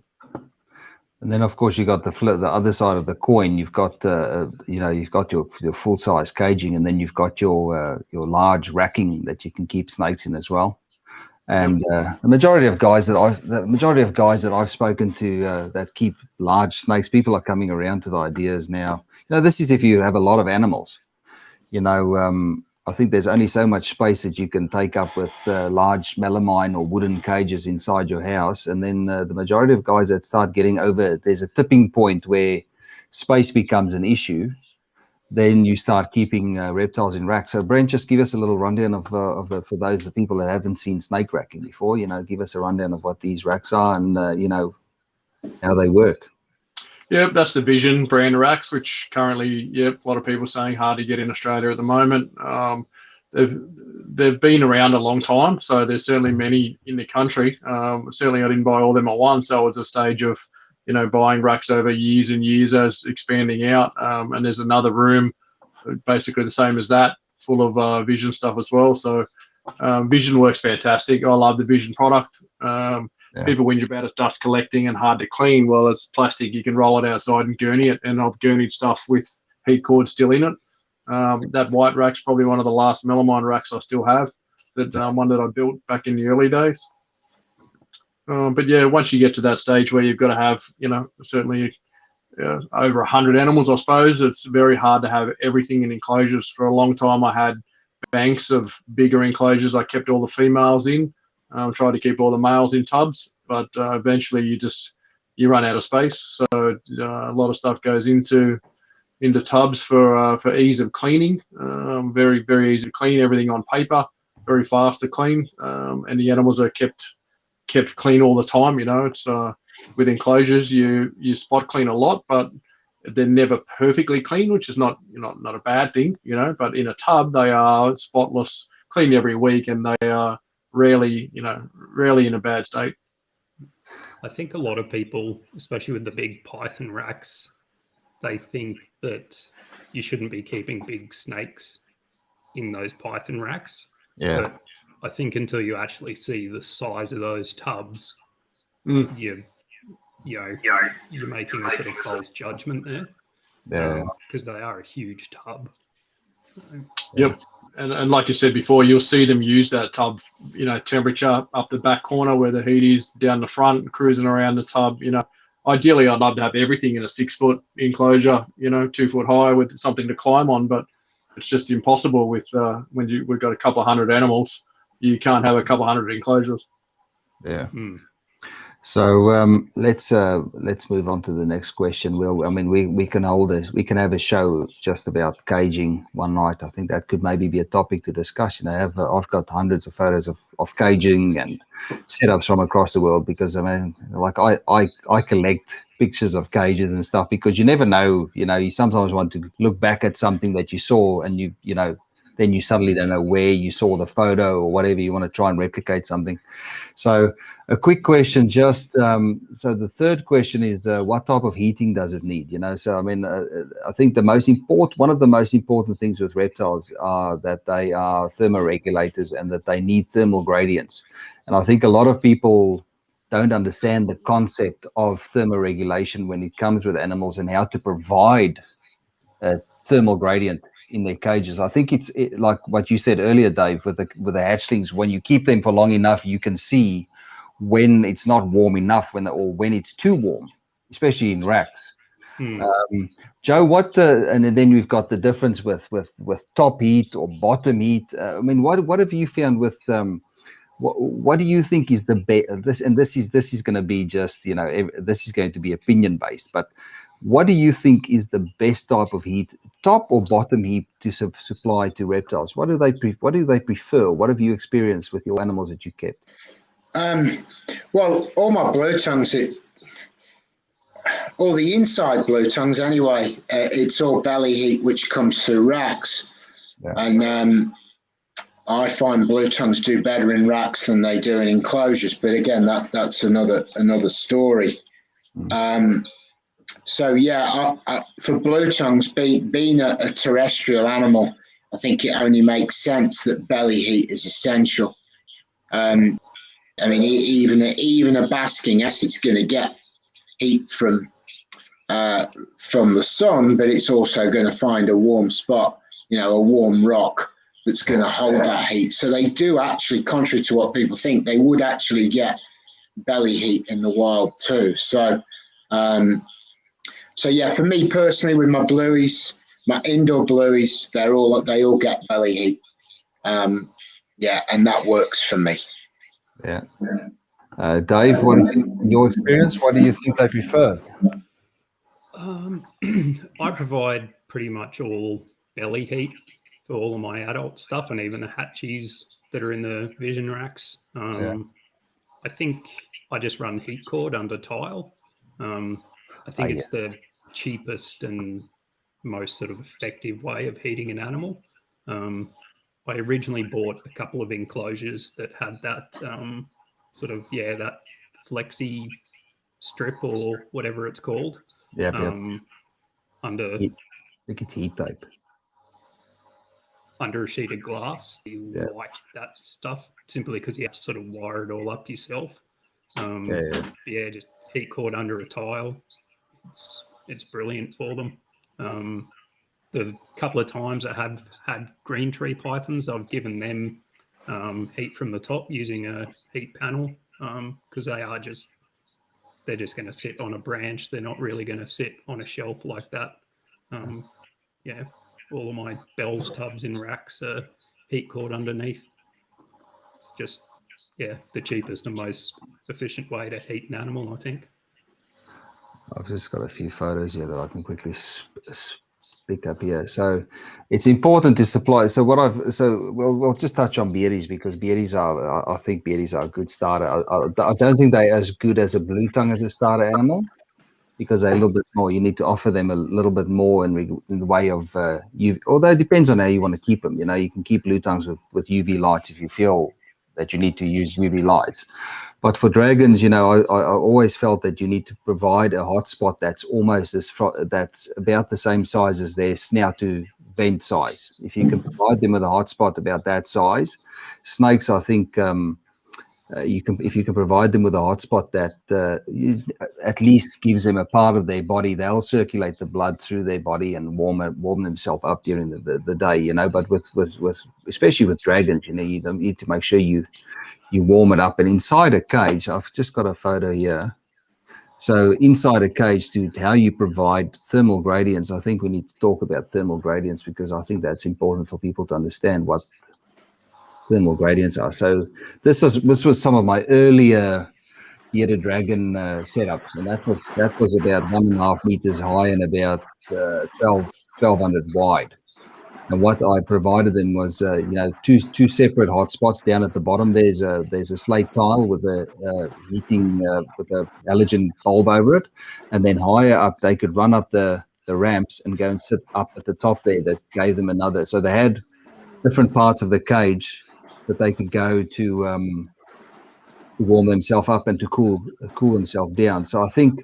And then, of course, you got the other side of the coin. You've got you've got your full size caging, and then you've got your large racking that you can keep snakes in as well. And the majority of guys that I've spoken to that keep large snakes, people are coming around to the ideas now. This is if you have a lot of animals. I think there's only so much space that you can take up with large melamine or wooden cages inside your house. And then the majority of guys that start getting over, there's a tipping point where space becomes an issue. Then you start keeping reptiles in racks. So Brent, just give us a little rundown for the people that haven't seen snake racking before. Give us a rundown of what these racks are and how they work. Yep, that's the Vision brand racks, which currently, a lot of people are saying hard to get in Australia at the moment. they've been around a long time, so there's certainly many in the country. Certainly, I didn't buy all them at once. So it was a stage of, buying racks over years and years as expanding out. And there's another room, basically the same as that, full of Vision stuff as well. So Vision works fantastic. I love the Vision product. People whinge about it's dust collecting and hard to clean. Well, it's plastic. You can roll it outside and gurney it, and I've gurneyed stuff with heat cord still in it. That white rack's probably one of the last melamine racks I still have. That one that I built back in the early days. But yeah, once you get to that stage where you've got to have, certainly over 100 animals, I suppose, it's very hard to have everything in enclosures. For a long time, I had banks of bigger enclosures. I kept all the females in, tried to keep all the males in tubs, but eventually you run out of space. So a lot of stuff goes into tubs for ease of cleaning. Very, very easy to clean. Everything on paper, very fast to clean, and the animals are kept clean all the time. It's with enclosures, you spot clean a lot, but they're never perfectly clean, which is not a bad thing, but in a tub they are spotless, clean every week, and they are rarely in a bad state. I think a lot of people, especially with the big python racks, they think that you shouldn't be keeping big snakes in those python racks. Yeah. But I think until you actually see the size of those tubs, you're making a sort of false judgment there. Yeah. Because they are a huge tub. Yep. And like you said before, you'll see them use that tub, temperature up the back corner where the heat is, down the front, cruising around the tub. Ideally, I'd love to have everything in a 6-foot enclosure, 2 foot high with something to climb on, but it's just impossible with when we've got a couple of hundred animals. You can't have a couple of hundred enclosures. Yeah. So let's move on to the next question. We can have a show just about caging one night. I think that could maybe be a topic to discuss. I've got hundreds of photos of caging and setups from across the world, because I collect pictures of cages and stuff, because you never know. You sometimes want to look back at something that you saw, and then you suddenly don't know where you saw the photo or whatever. You want to try and replicate something. So a quick question, just so the third question is, what type of heating does it need? So I think one of the most important things with reptiles are that they are thermoregulators and that they need thermal gradients. And I think a lot of people don't understand the concept of thermoregulation when it comes with animals, and how to provide a thermal gradient in their cages. I think it's like what you said earlier, Dave, with the hatchlings. When you keep them for long enough, you can see when it's not warm enough, when it's too warm, especially in racks. Joe, and then we've got the difference with top heat or bottom heat. What have you found with what do you think is the best? This is going to be just this is going to be opinion based, but what do you think is the best type of heat, top or bottom heat, to supply to reptiles? What do they prefer? What have you experienced with your animals that you kept? Well, all my blue tongues, all the inside blue tongues anyway, it's all belly heat, which comes through racks. Yeah. And I find blue tongues do better in racks than they do in enclosures. But again, that's another story. So yeah, for blue tongues, being a terrestrial animal, I think it only makes sense that belly heat is essential. Even a basking, yes, it's going to get heat from the sun, but it's also going to find a warm spot, a warm rock that's going to hold that heat. So they do actually, contrary to what people think, they would actually get belly heat in the wild too. So yeah, for me personally, with my blueies, my indoor blueies, they all get belly heat. Yeah, and that works for me. Yeah. Dave, in your experience, what do you think they prefer? I provide pretty much all belly heat for all of my adult stuff, and even the hatchies that are in the Vision racks. I think I just run heat cord under tile. I think it's the cheapest and most sort of effective way of heating an animal. I originally bought a couple of enclosures that had that that flexi strip or whatever it's called. Yep. Under I think it's heat tape. Under a sheet of glass. You like that stuff simply because you have to sort of wire it all up yourself. Just heat cord under a tile. It's brilliant for them. The couple of times I have had green tree pythons, I've given them heat from the top using a heat panel because they're just going to sit on a branch. They're not really going to sit on a shelf like that. All of my Bell's tubs in racks are heat cord underneath. It's just, the cheapest and most efficient way to heat an animal, I think. I've just got a few photos here that I can quickly pick up here. So it's important to supply. So we'll just touch on beardies because I think beardies are a good starter. I don't think they're as good as a blue tongue as a starter animal because they're a little bit more. You need to offer them a little bit more in the way of although it depends on how you want to keep them. You know, you can keep blue tongues with UV lights if you feel that you need to use UV lights. But for dragons, you know, I always felt that you need to provide a hotspot that's almost that's about the same size as their snout to vent size. If you can provide them with a hotspot about that size, snakes, I think, if you can provide them with a hotspot that at least gives them a part of their body, they'll circulate the blood through their body and warm themselves up during the day. You know, but with especially with dragons, you know, you need to make sure you warm it up. And inside a cage, I've just got a photo here. So inside a cage, to how you provide thermal gradients, I think we need to talk about thermal gradients because I think that's important for people to understand what thermal gradients are. So this was some of my earlier bearded dragon setups, and that was about 1.5 meters high and about 1200 wide. And what I provided them was, two separate hotspots down at the bottom. There's a slate tile with a heating with a halogen bulb over it, and then higher up they could run up the ramps and go and sit up at the top there. That gave them another. So they had different parts of the cage that they could go to warm themselves up and to cool themselves down. So I think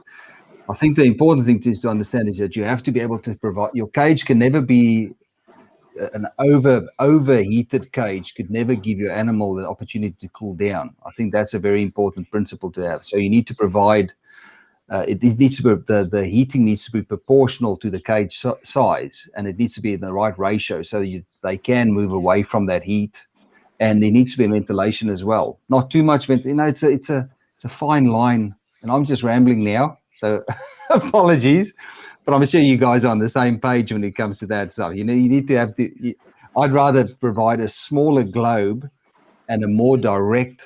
the important thing is to understand is that you have to be able to provide. Your cage can never be an overheated cage could never give your animal the opportunity to cool down. I think that's a very important principle to have. So you need to provide. It needs to be the heating needs to be proportional to the cage size, and it needs to be in the right ratio so they can move away from that heat. And there needs to be ventilation as well. Not too much ventilation. You know, it's a fine line. And I'm just rambling now, so apologies. But I'm sure you guys are on the same page when it comes to that stuff. You know, you need to have to. I'd rather provide a smaller globe and a more direct,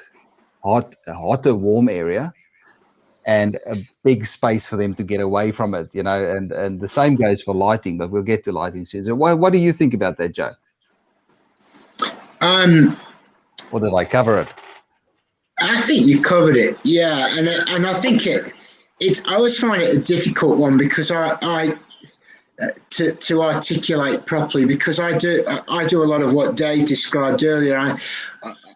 hotter, warm area, and a big space for them to get away from it. You know, and the same goes for lighting. But we'll get to lighting soon. So, what do you think about that, Joe? Or did I cover it? I think you covered it. Yeah, and I think it's. I always find it a difficult one because I to articulate properly because I do a lot of what Dave described earlier.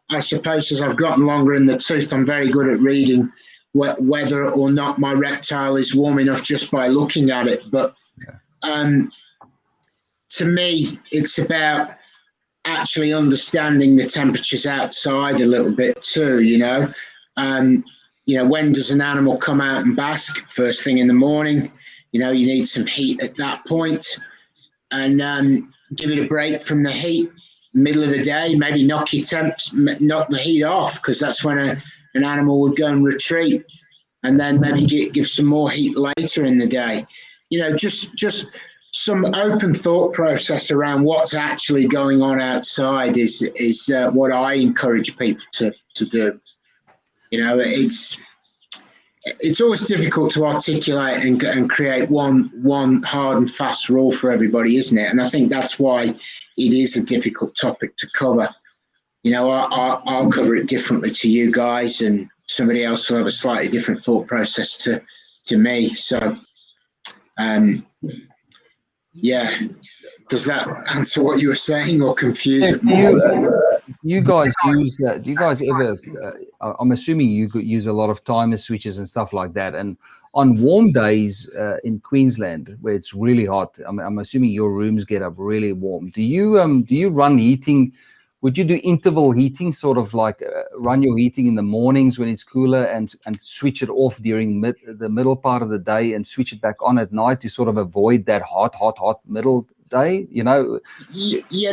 I suppose as I've gotten longer in the tooth, I'm very good at reading whether or not my reptile is warm enough just by looking at it. But to me, it's about actually understanding the temperatures outside a little bit too. You know, when does an animal come out and bask? First thing in the morning. You know, you need some heat at that point, and give it a break from the heat. Middle of the day, maybe knock the heat off because that's when an animal would go and retreat, and then maybe give some more heat later in the day. You know, just some open thought process around what's actually going on outside is what I encourage people to do. You know, it's always difficult to articulate and create one hard and fast rule for everybody, isn't it? And I think that's why it is a difficult topic to cover. You know, I'll cover it differently to you guys, and somebody else will have a slightly different thought process to me. So, Yeah. Does that answer what you were saying or confuse it Do more? you guys use that? Do you guys ever? I'm assuming you could use a lot of timer switches and stuff like that. And on warm days in Queensland, where it's really hot, I'm assuming your rooms get up really warm. Do you run heating? Would you do interval heating, sort of like run your heating in the mornings when it's cooler and switch it off during the middle part of the day and switch it back on at night to sort of avoid that hot middle day? Yeah,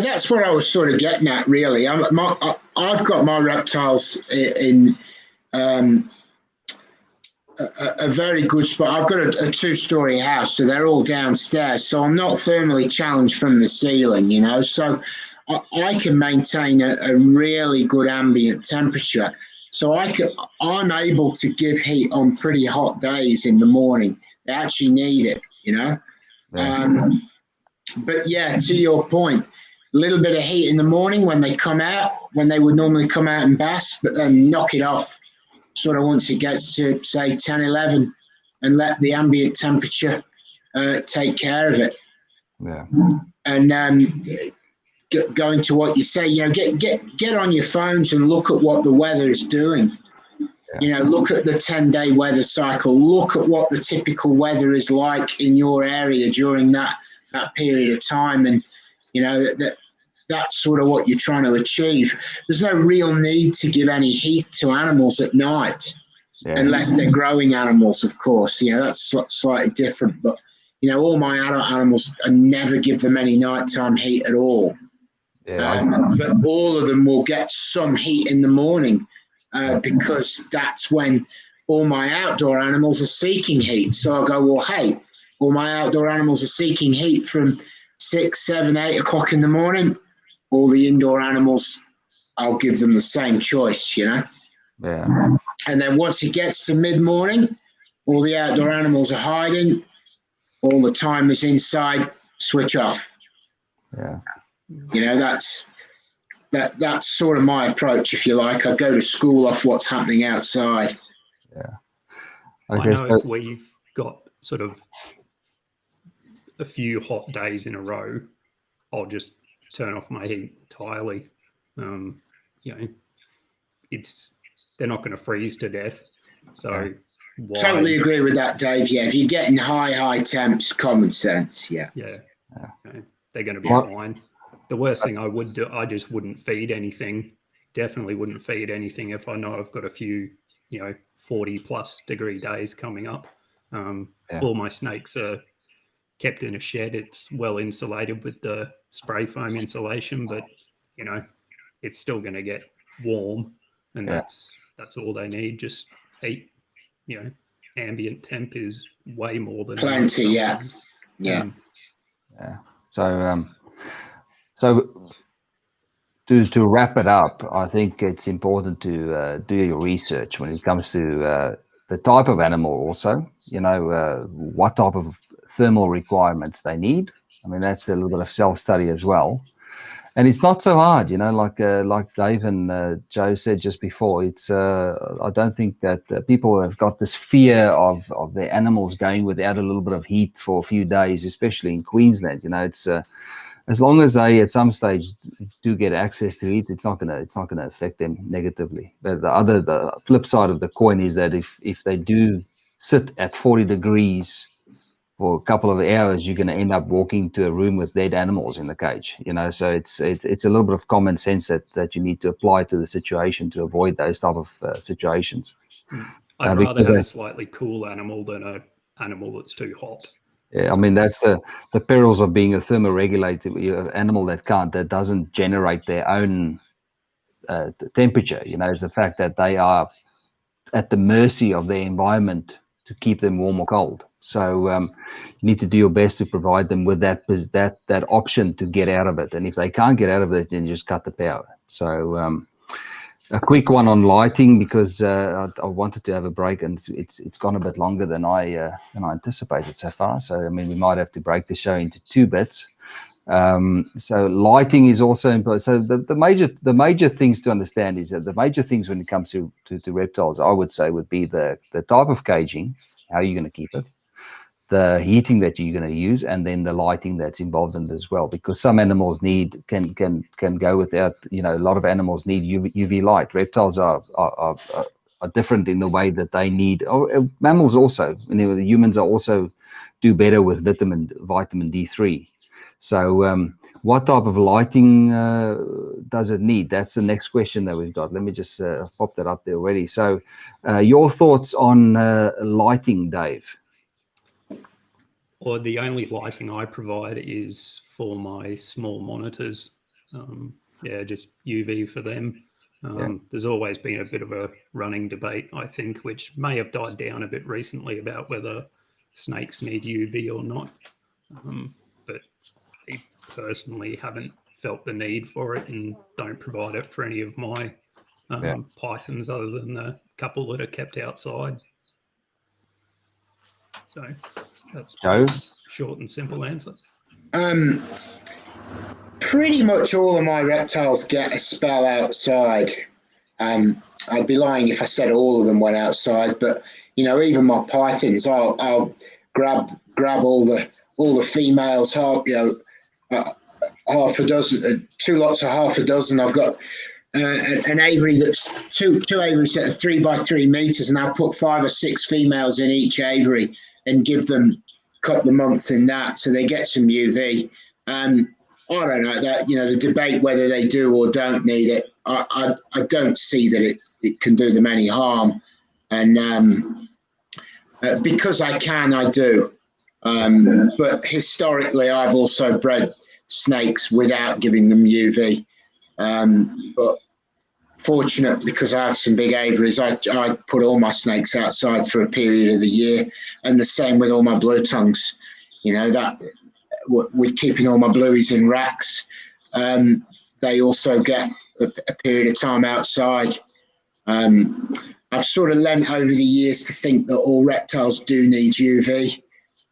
that's what I was sort of getting at, really. I've got my reptiles in a very good spot. I've got a 2-story house, so they're all downstairs. So I'm not thermally challenged from the ceiling, So I can maintain a really good ambient temperature. So I'm able to give heat on pretty hot days in the morning. They actually need it, Yeah. But yeah, to your point, a little bit of heat in the morning when they come out, when they would normally come out and bask, but then knock it off sort of once it gets to, say, 10, 11, and let the ambient temperature take care of it. Yeah. And going to what you say, get on your phones and look at what the weather is doing. Yeah. Look at the 10-day weather cycle. Look at what the typical weather is like in your area during that period of time, and that's sort of what you're trying to achieve. There's no real need to give any heat to animals at night, unless they're growing animals, of course. That's slightly different, but all my adult animals, I never give them any nighttime heat at all. But all of them will get some heat in the morning, because that's when all my outdoor animals are seeking heat. So I go, well, hey, all my outdoor animals are seeking heat from 6, 7, 8 o'clock in the morning. All the indoor animals, I'll give them the same choice, Yeah. And then once it gets to mid-morning, all the outdoor animals are hiding. All the timers inside, switch off. Yeah. That's sort of my approach, if you like. I go to school off what's happening outside. Yeah. I know if we've got sort of a few hot days in a row, I'll just turn off my heat entirely. They're not going to freeze to death. So totally agree with that, Dave. Yeah, if you're getting high temps, common sense. Yeah. They're going to be fine. The worst thing I would do, I just wouldn't feed anything. Definitely wouldn't feed anything if I know I've got a few, 40+ degree days coming up. All my snakes are kept in a shed. It's well insulated with the spray foam insulation, but it's still going to get warm, and that's all they need. Just heat. Ambient temp is way more than plenty. Yeah. So to wrap it up, I think it's important to do your research when it comes to the type of animal, also, what type of thermal requirements they need. I mean, that's a little bit of self-study as well. And it's not so hard, like Dave and Joe said just before. It's I don't think that people have got this fear of their animals going without a little bit of heat for a few days, especially in Queensland. It's as long as they at some stage do get access to heat, it's not gonna affect them negatively. But the flip side of the coin is that if they do sit at 40 degrees for a couple of hours, you're going to end up walking to a room with dead animals in the cage. So it's a little bit of common sense that you need to apply to the situation to avoid those type of situations. I'd rather have a slightly cool animal than an animal that's too hot. Yeah, I mean, that's the perils of being a thermoregulated animal that doesn't generate their own temperature. Is the fact that they are at the mercy of their environment to keep them warm or cold. So you need to do your best to provide them with that option to get out of it. And if they can't get out of it, then you just cut the power. So a quick one on lighting, because I wanted to have a break, and it's gone a bit longer than I anticipated so far. So I mean, we might have to break the show into 2 bits. So lighting is also important. So the major things to understand is that the major things when it comes to reptiles, I would say, would be the type of caging, how you're going to keep it, the heating that you're going to use, and then the lighting that's involved in it as well. Because some animals can go without. You know, a lot of animals need UV light. Reptiles are different in the way that they need. Mammals also. You know, humans are also do better with vitamin D3. So, what type of lighting does it need? That's the next question that we've got. Let me just pop that up there already. So, your thoughts on lighting, Dave? Or the only lighting I provide is for my small monitors. Just UV for them. There's always been a bit of a running debate, I think, which may have died down a bit recently about whether snakes need UV or not. But I personally haven't felt the need for it and don't provide it for any of my pythons other than the couple that are kept outside. So that's Joe? Short and simple answer. Pretty much all of my reptiles get a spell outside. I'd be lying if I said all of them went outside, but you know, even my pythons, I'll grab all the females, half a dozen, 2 lots of half a dozen. I've got an aviary that's two aviaries that are 3 by 3 meters, and I'll put 5 or 6 females in each aviary and give them a couple of months in that, so they get some UV. I don't know that, you know, the debate whether they do or don't need it. I don't see that it can do them any harm, and because I can, I do. But historically, I've also bred snakes without giving them UV. But fortunate, because I have some big aviaries, I put all my snakes outside for a period of the year, and the same with all my blue tongues. You know, that with keeping all my blueies in racks, they also get a period of time outside. I've sort of learnt over the years to think that all reptiles do need UV,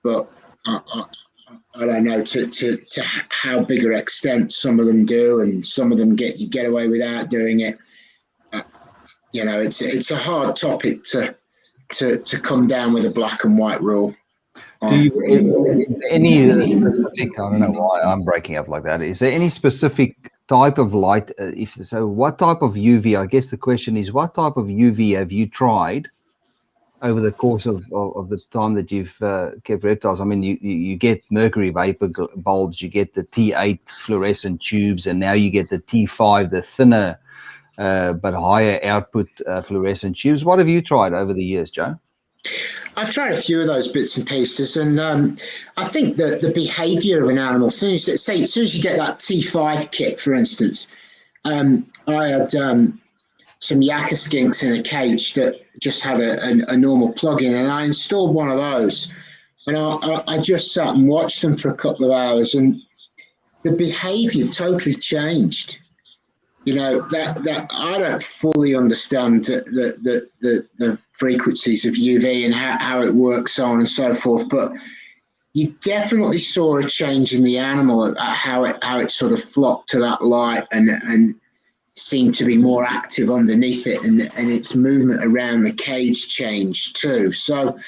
but I don't know to how big an extent some of them do, and some of them you get away without doing it. You know, it's a hard topic to come down with a black and white rule. Do you any specific? I don't know why I'm breaking up like that. Is there any specific type of light? If so, what type of UV? I guess the question is, what type of UV have you tried over the course of the time that you've kept reptiles? I mean, you get mercury vapor bulbs, you get the T8 fluorescent tubes, and now you get the T5, the thinner but higher output fluorescent tubes. What have you tried over the years, Joe? I've tried a few of those bits and pieces, and I think the behaviour of an animal, as soon as you get that T5 kit, for instance, I had some yakka skinks in a cage that just had a normal plug-in, and I installed one of those, and I just sat and watched them for a couple of hours, and the behaviour totally changed. You know, that I don't fully understand the frequencies of UV and how it works, so on and so forth, but you definitely saw a change in the animal, how it sort of flocked to that light and seemed to be more active underneath it, and its movement around the cage changed too. So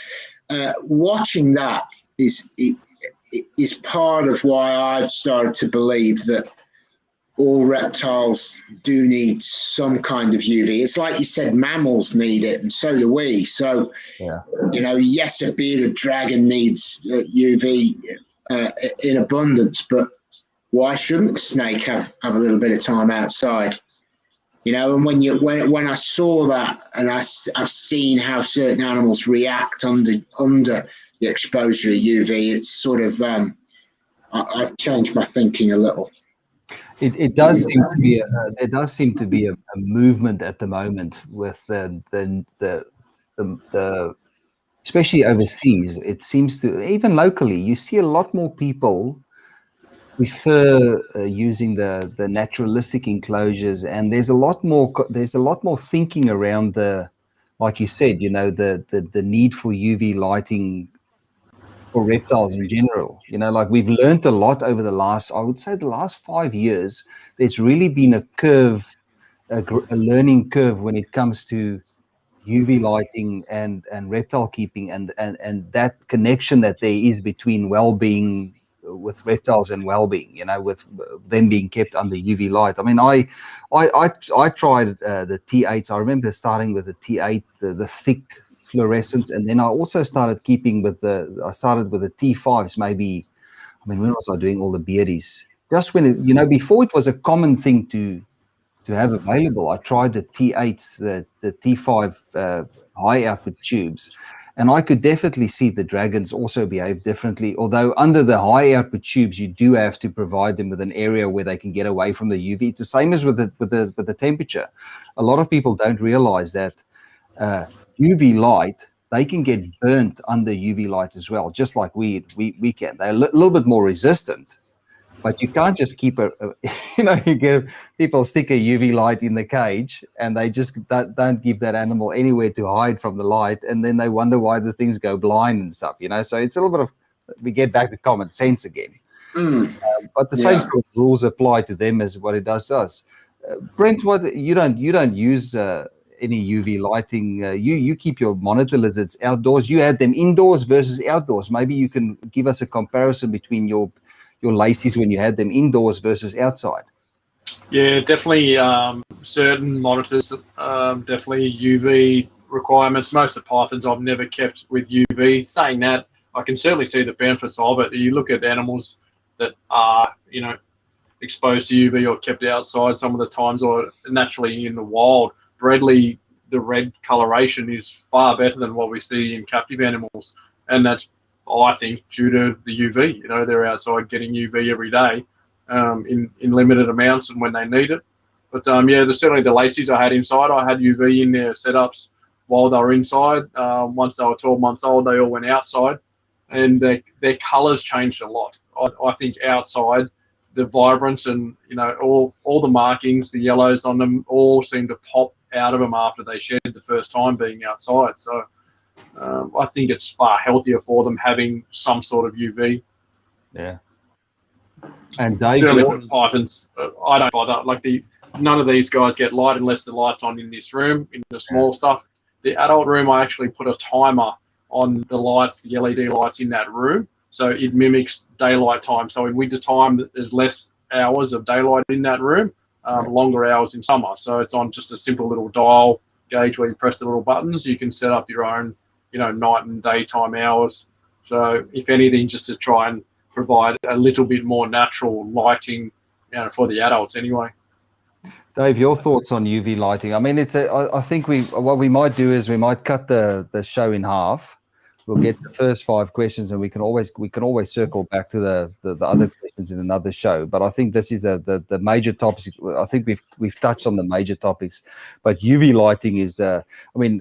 watching that is part of why I've started to believe that all reptiles do need some kind of UV. It's like you said, mammals need it, and so do we. So, you know, yes, a bearded dragon needs UV in abundance, but why shouldn't a snake have a little bit of time outside? You know, and when I saw that, and I've seen how certain animals react under the exposure of UV, it's sort of I've changed my thinking a little. It does seem to be there does seem to be a movement at the moment with the especially overseas. It seems to, even locally, you see a lot more people prefer using the naturalistic enclosures, and there's a lot more thinking around like you said, you know, the need for UV lighting for reptiles in general. You know, like we've learned a lot over I would say the last 5 years. There's really been a learning curve when it comes to UV lighting and reptile keeping and that connection that there is between well-being with reptiles and well-being, with them being kept under UV light. I mean, I tried the T8s. I remember starting with the T8, the thick fluorescence, and then I also started keeping with the T5s. Maybe, I mean, when was I doing all the beardies? Just when before it was a common thing to have available. I tried the T8s, the T5 high output tubes, and I could definitely see the dragons also behave differently. Although under the high output tubes, you do have to provide them with an area where they can get away from the UV. It's the same as with the temperature. A lot of people don't realize that UV light, they can get burnt under UV light as well, just like we can. They're a little bit more resistant. But you can't just keep you give people stick a UV light in the cage and they just don't give that animal anywhere to hide from the light. And then they wonder why the things go blind and stuff, So it's a little bit of, we get back to common sense again. But the same sort of rules apply to them as what it does to us. Brent, what you don't use any UV lighting. You keep your monitor lizards outdoors. You had them indoors versus outdoors. Maybe you can give us a comparison between your lacies when you had them indoors versus outside. Yeah, definitely. Certain monitors, definitely UV requirements. Most of the pythons I've never kept with UV. Saying that, I can certainly see the benefits of it. You look at animals that are, exposed to UV or kept outside some of the times, or naturally in the wild. Readily, the red coloration is far better than what we see in captive animals, and that's, I think, due to the UV. They're outside getting UV every day in limited amounts and when they need it. But certainly the lacies I had inside, I had UV in their setups while they were inside. Once they were 12 months old, they all went outside, and their colours changed a lot. I think outside, the vibrance and all the markings, the yellows on them, all seem to pop out of them after they shed the first time being outside. So I think it's far healthier for them having some sort of UV. Yeah. And Dave, certainly for pythons, I don't bother. None of these guys get light unless the light's on in this room. In the small stuff, the adult room, I actually put a timer on the lights, the LED lights in that room, so it mimics daylight time. So in winter time, there's less hours of daylight in that room, longer hours in summer. So it's on just a simple little dial gauge where you press the little buttons. You can set up your own, night and daytime hours. So if anything, just to try and provide a little bit more natural lighting, for the adults anyway. Dave, your thoughts on UV lighting? I mean, I think what we might do is we might cut the show in half. We'll get the first 5 questions, and we can always circle back to the other questions in another show. But I think this is the major topics. I think we've touched on the major topics, but UV lighting is. I mean,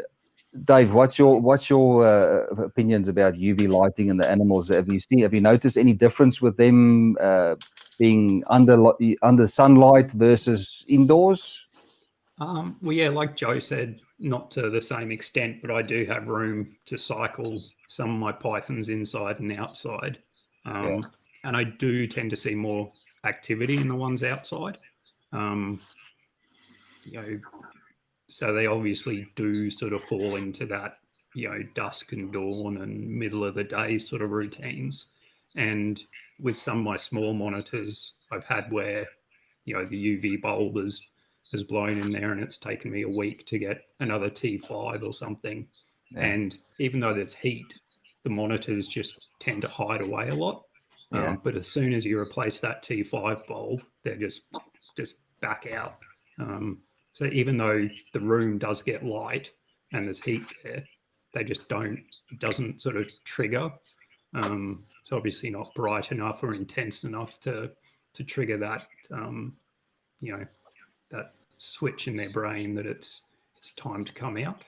Dave, what's your opinions about UV lighting and the animals? Have you noticed any difference with them being under sunlight versus indoors? Well, yeah, like Joe said, not to the same extent, but I do have room to cycle some of my pythons inside and outside. And I do tend to see more activity in the ones outside. So they obviously do sort of fall into that, dusk and dawn and middle of the day sort of routines. And with some of my small monitors, I've had where, the UV bulb has blown in there and it's taken me a week to get another T5 or something. Yeah. And even though there's heat, the monitors just tend to hide away a lot. Yeah. But as soon as you replace that T5 bulb, they're just back out. So even though the room does get light and there's heat there, they just it doesn't sort of trigger. It's obviously not bright enough or intense enough to trigger that, that switch in their brain that it's time to come out.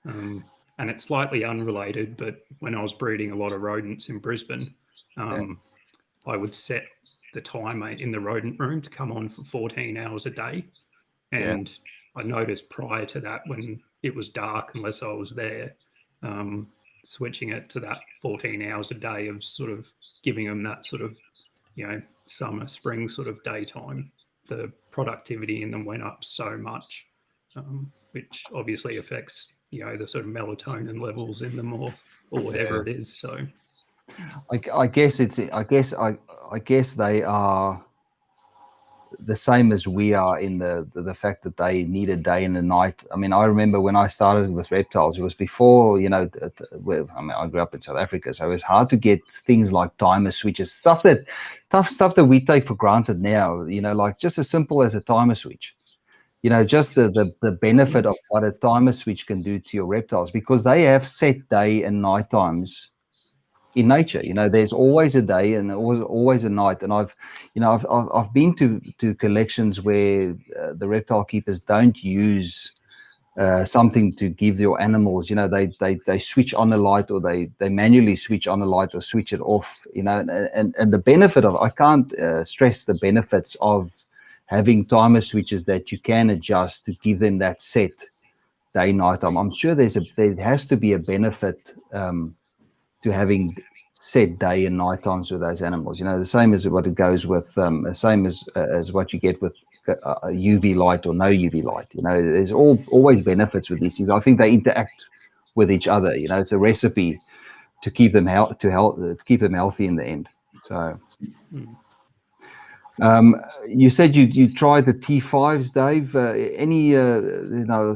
And it's slightly unrelated, but when I was breeding a lot of rodents in Brisbane, I would set the timer in the rodent room to come on for 14 hours a day. And I noticed prior to that, when it was dark, unless I was there, switching it to that 14 hours a day of sort of giving them that sort of, summer, spring sort of daytime, the productivity in them went up so much. which obviously affects, the sort of melatonin levels in them or whatever it is. So I guess they are the same as we are in the fact that they need a day and a night. I mean, I remember when I started with reptiles, it was before, I grew up in South Africa, so it was hard to get things like timer switches, stuff that we take for granted now, like just as simple as a timer switch. Just the benefit of what a timer switch can do to your reptiles, because they have set day and night times in nature. There's always a day and always a night. And I've been to collections where the reptile keepers don't use something to give your animals. They switch on the light, or they manually switch on the light or switch it off. And the benefit of, I can't stress the benefits of having timer switches that you can adjust to give them that set day night time. I'm sure there has to be a benefit to having set day and night times with those animals. The same as what it goes with, same as what you get with UV light or no UV light. There's always benefits with these things. I think they interact with each other. It's a recipe to keep them to keep them healthy in the end. So. You said you tried the T5s, Dave.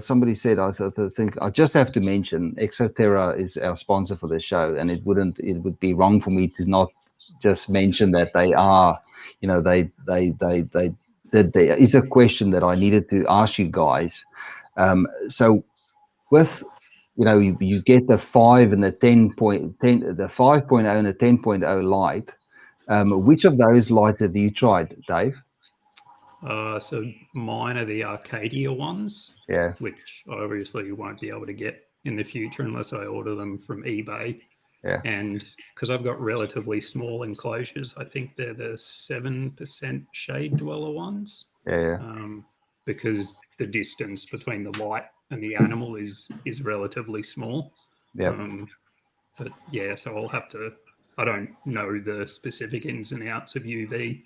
Somebody said, I think I just have to mention Exoterra is our sponsor for this show, and it would be wrong for me to not just mention that they are, there is a question that I needed to ask you guys. So with, you get the 5 and the 10.10, the 5.0 and the 10.0 light. Which of those lights have you tried, Dave? So mine are the Arcadia ones, which I obviously won't be able to get in the future unless I order them from eBay. Yeah. And because I've got relatively small enclosures, I think they're the 7% shade dweller ones. Yeah. Because the distance between the light and the animal is relatively small. Yeah. But yeah, so I'll have to. I don't know the specific ins and outs of UV.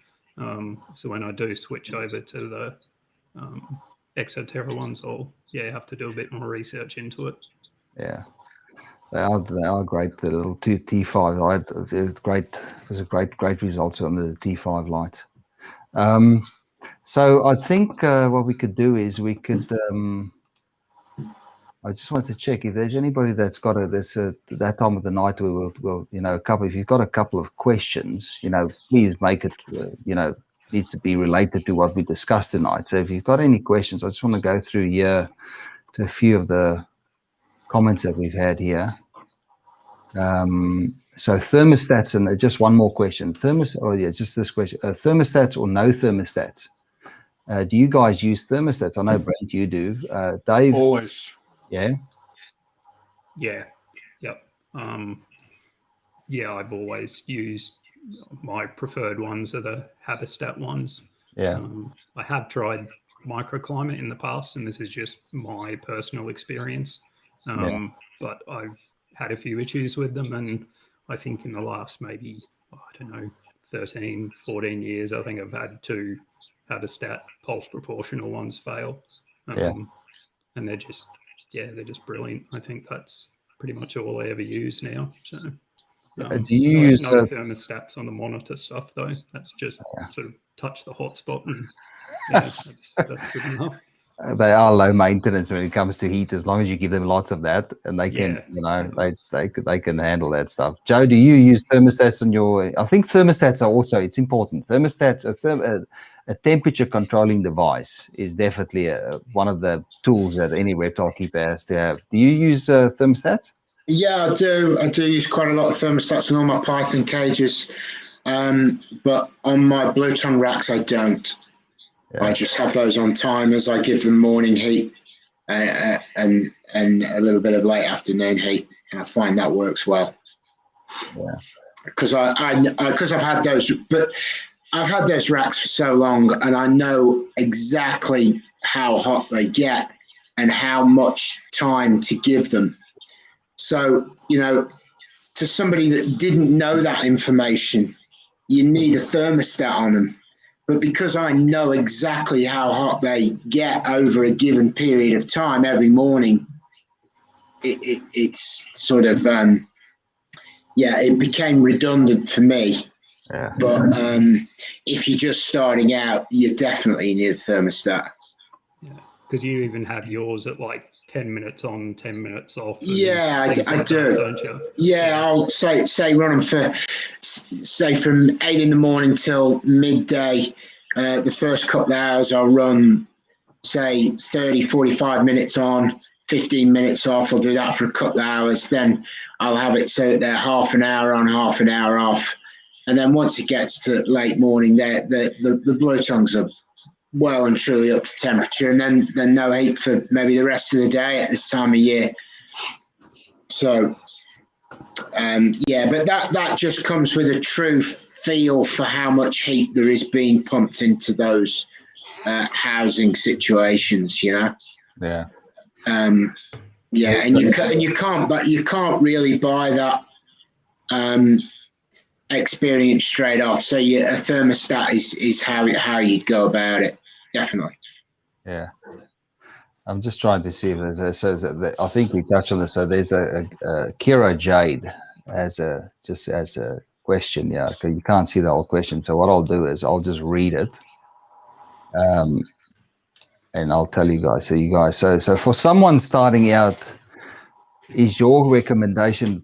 So when I do switch over to the Exoterra ones, I'll have to do a bit more research into it. Yeah, they are great. The little T5 light, it's great. It was a great results on the T5 light. So I think what we could do is we could. I just wanted to check if there's anybody that's got that time of the night where we'll a couple. If you've got a couple of questions, please make it. Needs to be related to what we discussed tonight. So if you've got any questions, I just want to go through here to a few of the comments that we've had here. So thermostats, and just one more question. Just this question: thermostats or no thermostats? Do you guys use thermostats? I know, Brent, you do. Dave, always. Yeah. Yep. I've always used my preferred ones are the Habitat ones. Yeah. I have tried microclimate in the past, and this is just my personal experience. But I've had a few issues with them, and I think in the last maybe 13, 14 years, I think I've had 2 Habitat pulse proportional ones fail. And they're just brilliant. I think that's pretty much all I ever use now. So, do you use no thermostats on the monitor stuff though? That's just sort of touch the hotspot, and that's good enough. They are low maintenance when it comes to heat, as long as you give them lots of that, and they can, they can handle that stuff. Joe, do you use thermostats on your? I think thermostats are also. It's important. Thermostats, a temperature controlling device is definitely one of the tools that any reptile keeper has to have. Do you use thermostats? Yeah, I do. I do use quite a lot of thermostats in all my Python cages, but on my blue tongue racks, I don't. Yeah. I just have those on timers. I give them morning heat and a little bit of late afternoon heat, and I find that works well. Yeah, because I've had those, but I've had those racks for so long, and I know exactly how hot they get and how much time to give them. So, to somebody that didn't know that information, you need a thermostat on them. But because I know exactly how hot they get over a given period of time every morning, it's sort of, it became redundant for me. Yeah. But if you're just starting out, you definitely need a thermostat. Yeah, because you even have yours at like 10 minutes on, 10 minutes off. Yeah, I like do. That, don't you? Yeah, I'll say run them for, say, from 8 in the morning till midday. The first couple of hours I'll run, say, 30, 45 minutes on, 15 minutes off. I'll do that for a couple of hours. Then I'll have it so that they're half an hour on, half an hour off. And then once it gets to late morning, the blue tongues are well and truly up to temperature, and then no heat for maybe the rest of the day at this time of year. So, but that just comes with a true feel for how much heat there is being pumped into those housing situations, you know. Yeah. And you can't really buy that experience straight off. So a thermostat is how you'd go about it. Definitely. Yeah. I'm just trying to see if there's I think we touched on this. So there's a Kira Jade as a question. Yeah, because you can't see the whole question. So what I'll do is I'll just read it, and I'll tell you guys. So for someone starting out, is your recommendation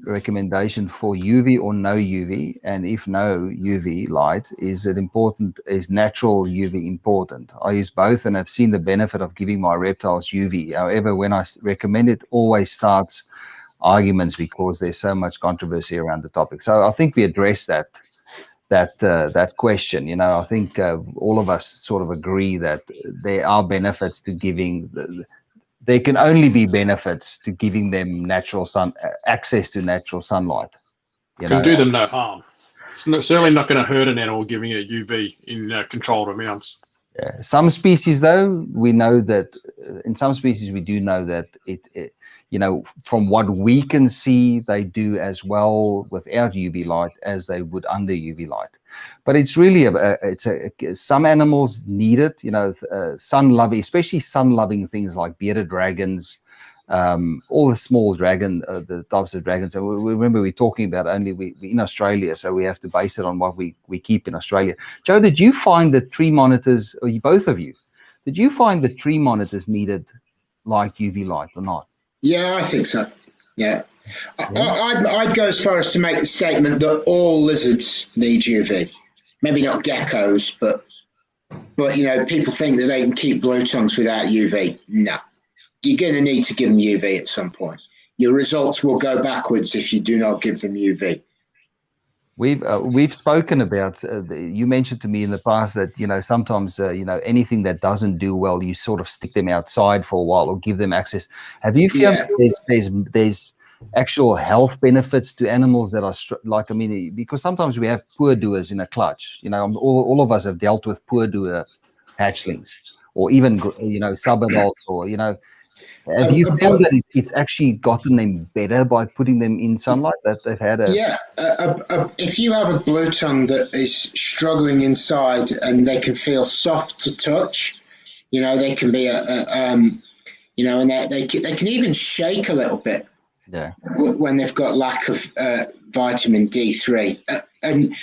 for UV or no UV? And if no UV light, is it important? Is natural UV important? I use both and I've seen the benefit of giving my reptiles UV. However, when I recommend it, always starts arguments because there's so much controversy around the topic. So I think we addressed that question. You know, I think all of us sort of agree that there are benefits to giving there can only be benefits to giving them access to natural sunlight. Can do them no harm. It's certainly not going to hurt an animal giving it UV in controlled amounts. Yeah. Some species, though, we know that in some species we do know that it from what we can see, they do as well without UV light as they would under UV light. But it's really some animals need it. You know, especially sun-loving things like bearded dragons, all the small the types of dragons. And we remember we're talking about we in Australia, so we have to base it on what we keep in Australia. Joe, did you find that tree monitors, or both of you, did you find that tree monitors needed like UV light or not? Yeah, I think so. Yeah. I'd go as far as to make the statement that all lizards need UV. Maybe not geckos, but you know, people think that they can keep blue tongues without UV. No. You're going to need to give them UV at some point. Your results will go backwards if you do not give them UV. We've spoken about. You mentioned to me in the past that sometimes anything that doesn't do well, you sort of stick them outside for a while or give them access. Have you found there's actual health benefits to animals that are because sometimes we have poor doers in a clutch. You know, all of us have dealt with poor doer hatchlings, or even subadults, or Have you found that it's actually gotten them better by putting them in sunlight, that they've had if you have a blue tongue that is struggling inside and they can feel soft to touch, they can be and they can even shake a little bit. Yeah. When they've got lack of vitamin D3. And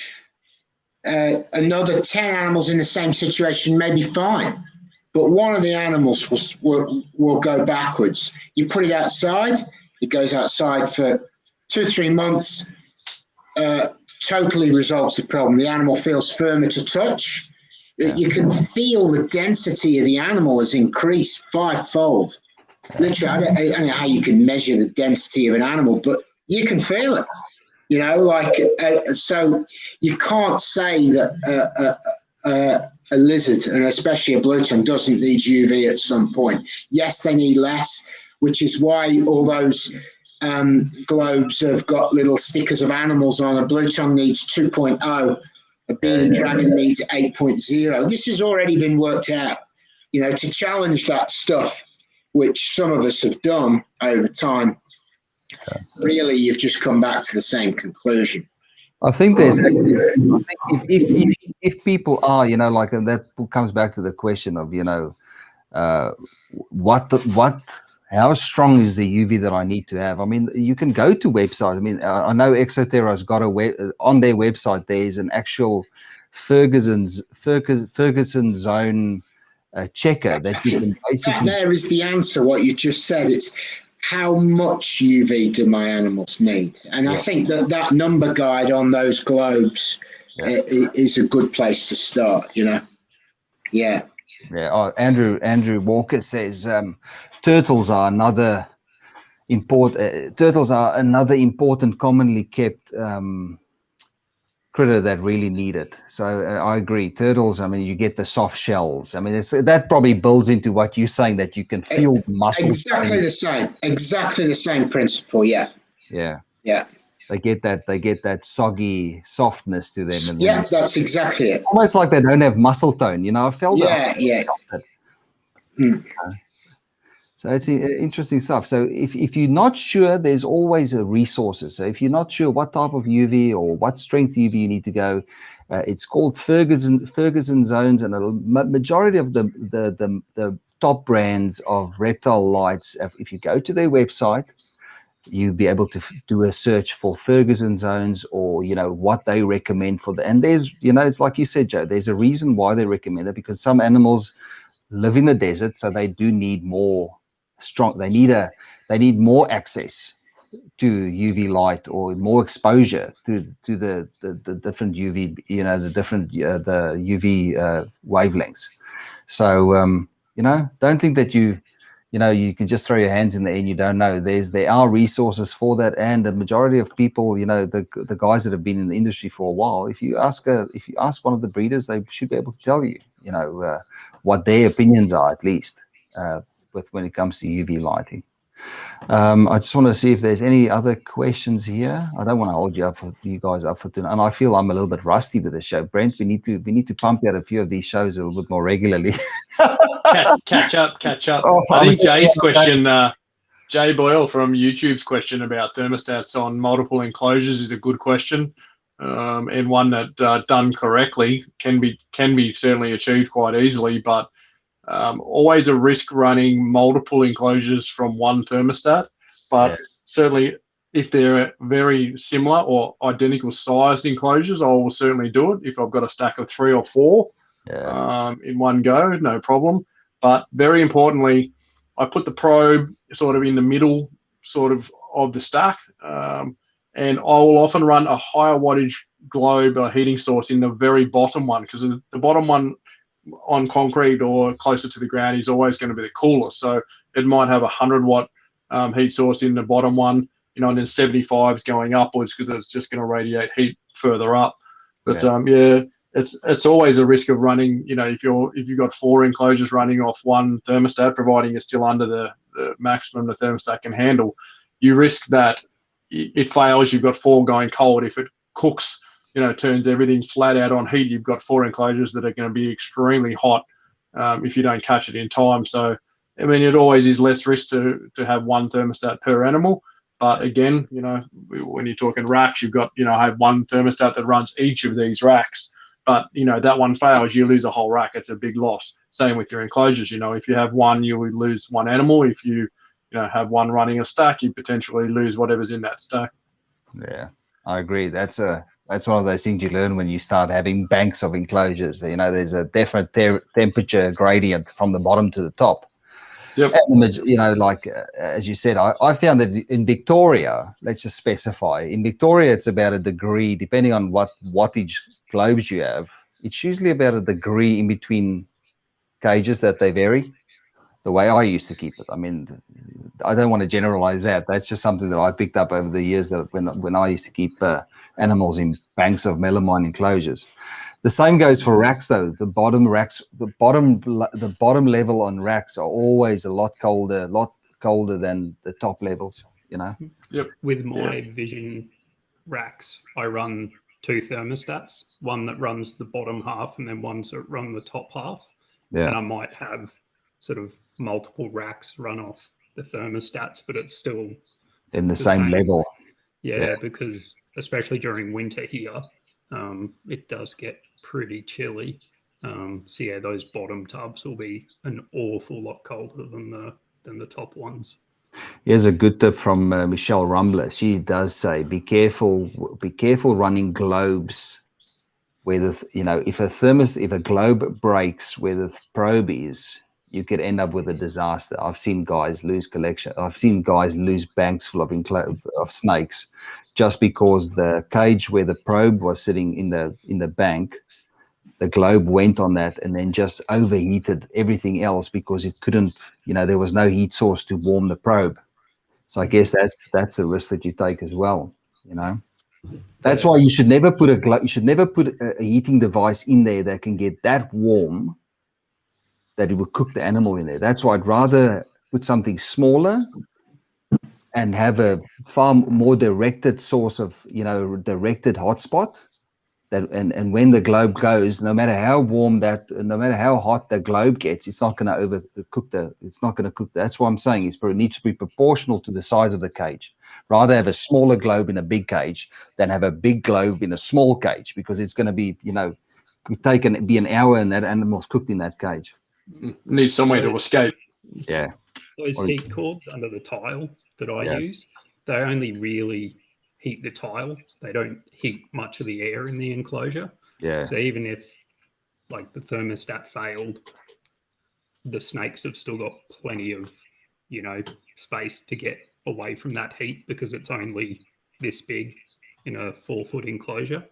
another 10 animals in the same situation may be fine. But one of the animals will go backwards. You put it outside, it goes outside for 2 or 3 months, totally resolves the problem. The animal feels firmer to touch. Yeah. You can feel the density of the animal has increased 5-fold. Literally, I don't know how you can measure the density of an animal, but you can feel it. So you can't say that a lizard, and especially a blue tongue, doesn't need UV at some point. Yes, they need less, which is why all those globes have got little stickers of animals on. A blue tongue needs 2.0. A bearded dragon needs 8.0. This has already been worked out, to challenge that stuff, which some of us have done over time. Really, you've just come back to the same conclusion. I think there's actually, I think if people are, you know, like, and that comes back to the question of, you know, how strong is the UV that I need to have? I mean, you can go to websites. I mean, I know Exoterra's got on their website. There's an actual Ferguson zone checker that you can basically. There is the answer. What you just said. It's how much UV do my animals need? And I think that number guide on those globes is a good place to start. You know. Yeah. Yeah. Oh, Andrew Walker says turtles are another important commonly kept critter that really need it. So I agree. Turtles, I mean, you get the soft shells. I mean, that probably builds into what you're saying, that you can feel the muscle. Exactly the same principle. Yeah. Yeah. Yeah. They get that soggy softness to them. And yeah, that's exactly it. Almost like they don't have muscle tone. You know, I felt that. Yeah. So it's interesting stuff. So if you're not sure, there's always a resources. So if you're not sure what type of UV or what strength UV you need to go, it's called Ferguson zones, and a majority of the top brands of reptile lights, if you go to their website, you'll be able to do a search for Ferguson zones, or, you know, what they recommend for and there's, you know, it's like you said, Joe, there's a reason why they recommend it, because some animals live in the desert, so they do need more they need more access to UV light, or more exposure to the different UV, you know, the different the UV wavelengths. So you know, don't think that you can just throw your hands in the air and you don't know. There are resources for that, and the majority of people, you know, the guys that have been in the industry for a while, if you ask one of the breeders, they should be able to tell you, you know, what their opinions are, at least when it comes to UV lighting. I just want to see if there's any other questions here. I don't want to hold you guys up for tonight, and I feel I'm a little bit rusty with this show. Brent, we need to pump out a few of these shows a little bit more regularly. catch up. Oh, I think Jay's question, Jay Boyle from YouTube's question about thermostats on multiple enclosures is a good question, and one that done correctly can be certainly achieved quite easily, but always a risk running multiple enclosures from one thermostat. But certainly, if they're very similar or identical sized enclosures, I will certainly do it. If I've got a stack of 3 or 4 in one go, no problem. But very importantly, I put the probe sort of in the middle sort of the stack, and I will often run a higher wattage globe or heating source in the very bottom one, because the bottom one on concrete or closer to the ground is always going to be the coolest. So it might have 100-watt heat source in the bottom one, you know, and then 75s going upwards, because it's just going to radiate heat further up. But it's always a risk of running, you know, if you've got 4 enclosures running off one thermostat, providing it's still under the maximum the thermostat can handle, you risk that it fails. You've got 4 going cold. If it cooks, you know, turns everything flat out on heat, you've got 4 enclosures that are going to be extremely hot if you don't catch it in time. So, I mean, it always is less risk to have one thermostat per animal. But again, you know, when you're talking racks, you've got, you know, I have one thermostat that runs each of these racks. But, you know, that one fails, you lose a whole rack. It's a big loss. Same with your enclosures. You know, if you have one, you would lose one animal. If you have one running a stack, you potentially lose whatever's in that stack. Yeah, I agree. That's one of those things you learn when you start having banks of enclosures. You know, there's a definite temperature gradient from the bottom to the top. Yep. And, you know, like as you said, I found that in Victoria, let's just specify, in Victoria, it's about a degree, depending on what wattage globes you have. It's usually about a degree in between cages that they vary. The way I used to keep it. I mean, I don't want to generalize that. That's just something that I picked up over the years, that when I used to keep animals in banks of melamine enclosures. The same goes for racks, though. The bottom level on racks are always a lot colder than the top levels. You know. Yep. With my Vision racks, I run 2 thermostats. One that runs the bottom half, and then ones that run the top half. Yeah. And I might have sort of multiple racks run off the thermostats, but it's still in the same level. Yeah, because especially during winter here, it does get pretty chilly. So yeah, those bottom tubs will be an awful lot colder than the top ones. Here's a good tip from Michelle Rumbler. She does say, be careful running globes where if a globe breaks where the probe is, you could end up with a disaster. I've seen guys lose banks full of snakes just because the cage where the probe was sitting in the bank, the globe went on that and then just overheated everything else because it couldn't, there was no heat source to warm the probe. So I guess that's a risk that you take as well, That's why you should never put a heating device in there that can get that warm that it would cook the animal in there. That's why I'd rather put something smaller and have a far more directed source of, directed hotspot. And when the globe goes, no matter how hot the globe gets, it's not going to overcook it's not going to cook. That's what I'm saying. It needs to be proportional to the size of the cage. Rather have a smaller globe in a big cage than have a big globe in a small cage, because it's going to be, be an hour and that animal's cooked in that cage. Needs somewhere to escape. Yeah. Those heat cords under the tile that I use, they only really heat the tile. They don't heat much of the air in the enclosure. Yeah. So even if like the thermostat failed, the snakes have still got plenty of, space to get away from that heat because it's only this big in a 4-foot enclosure.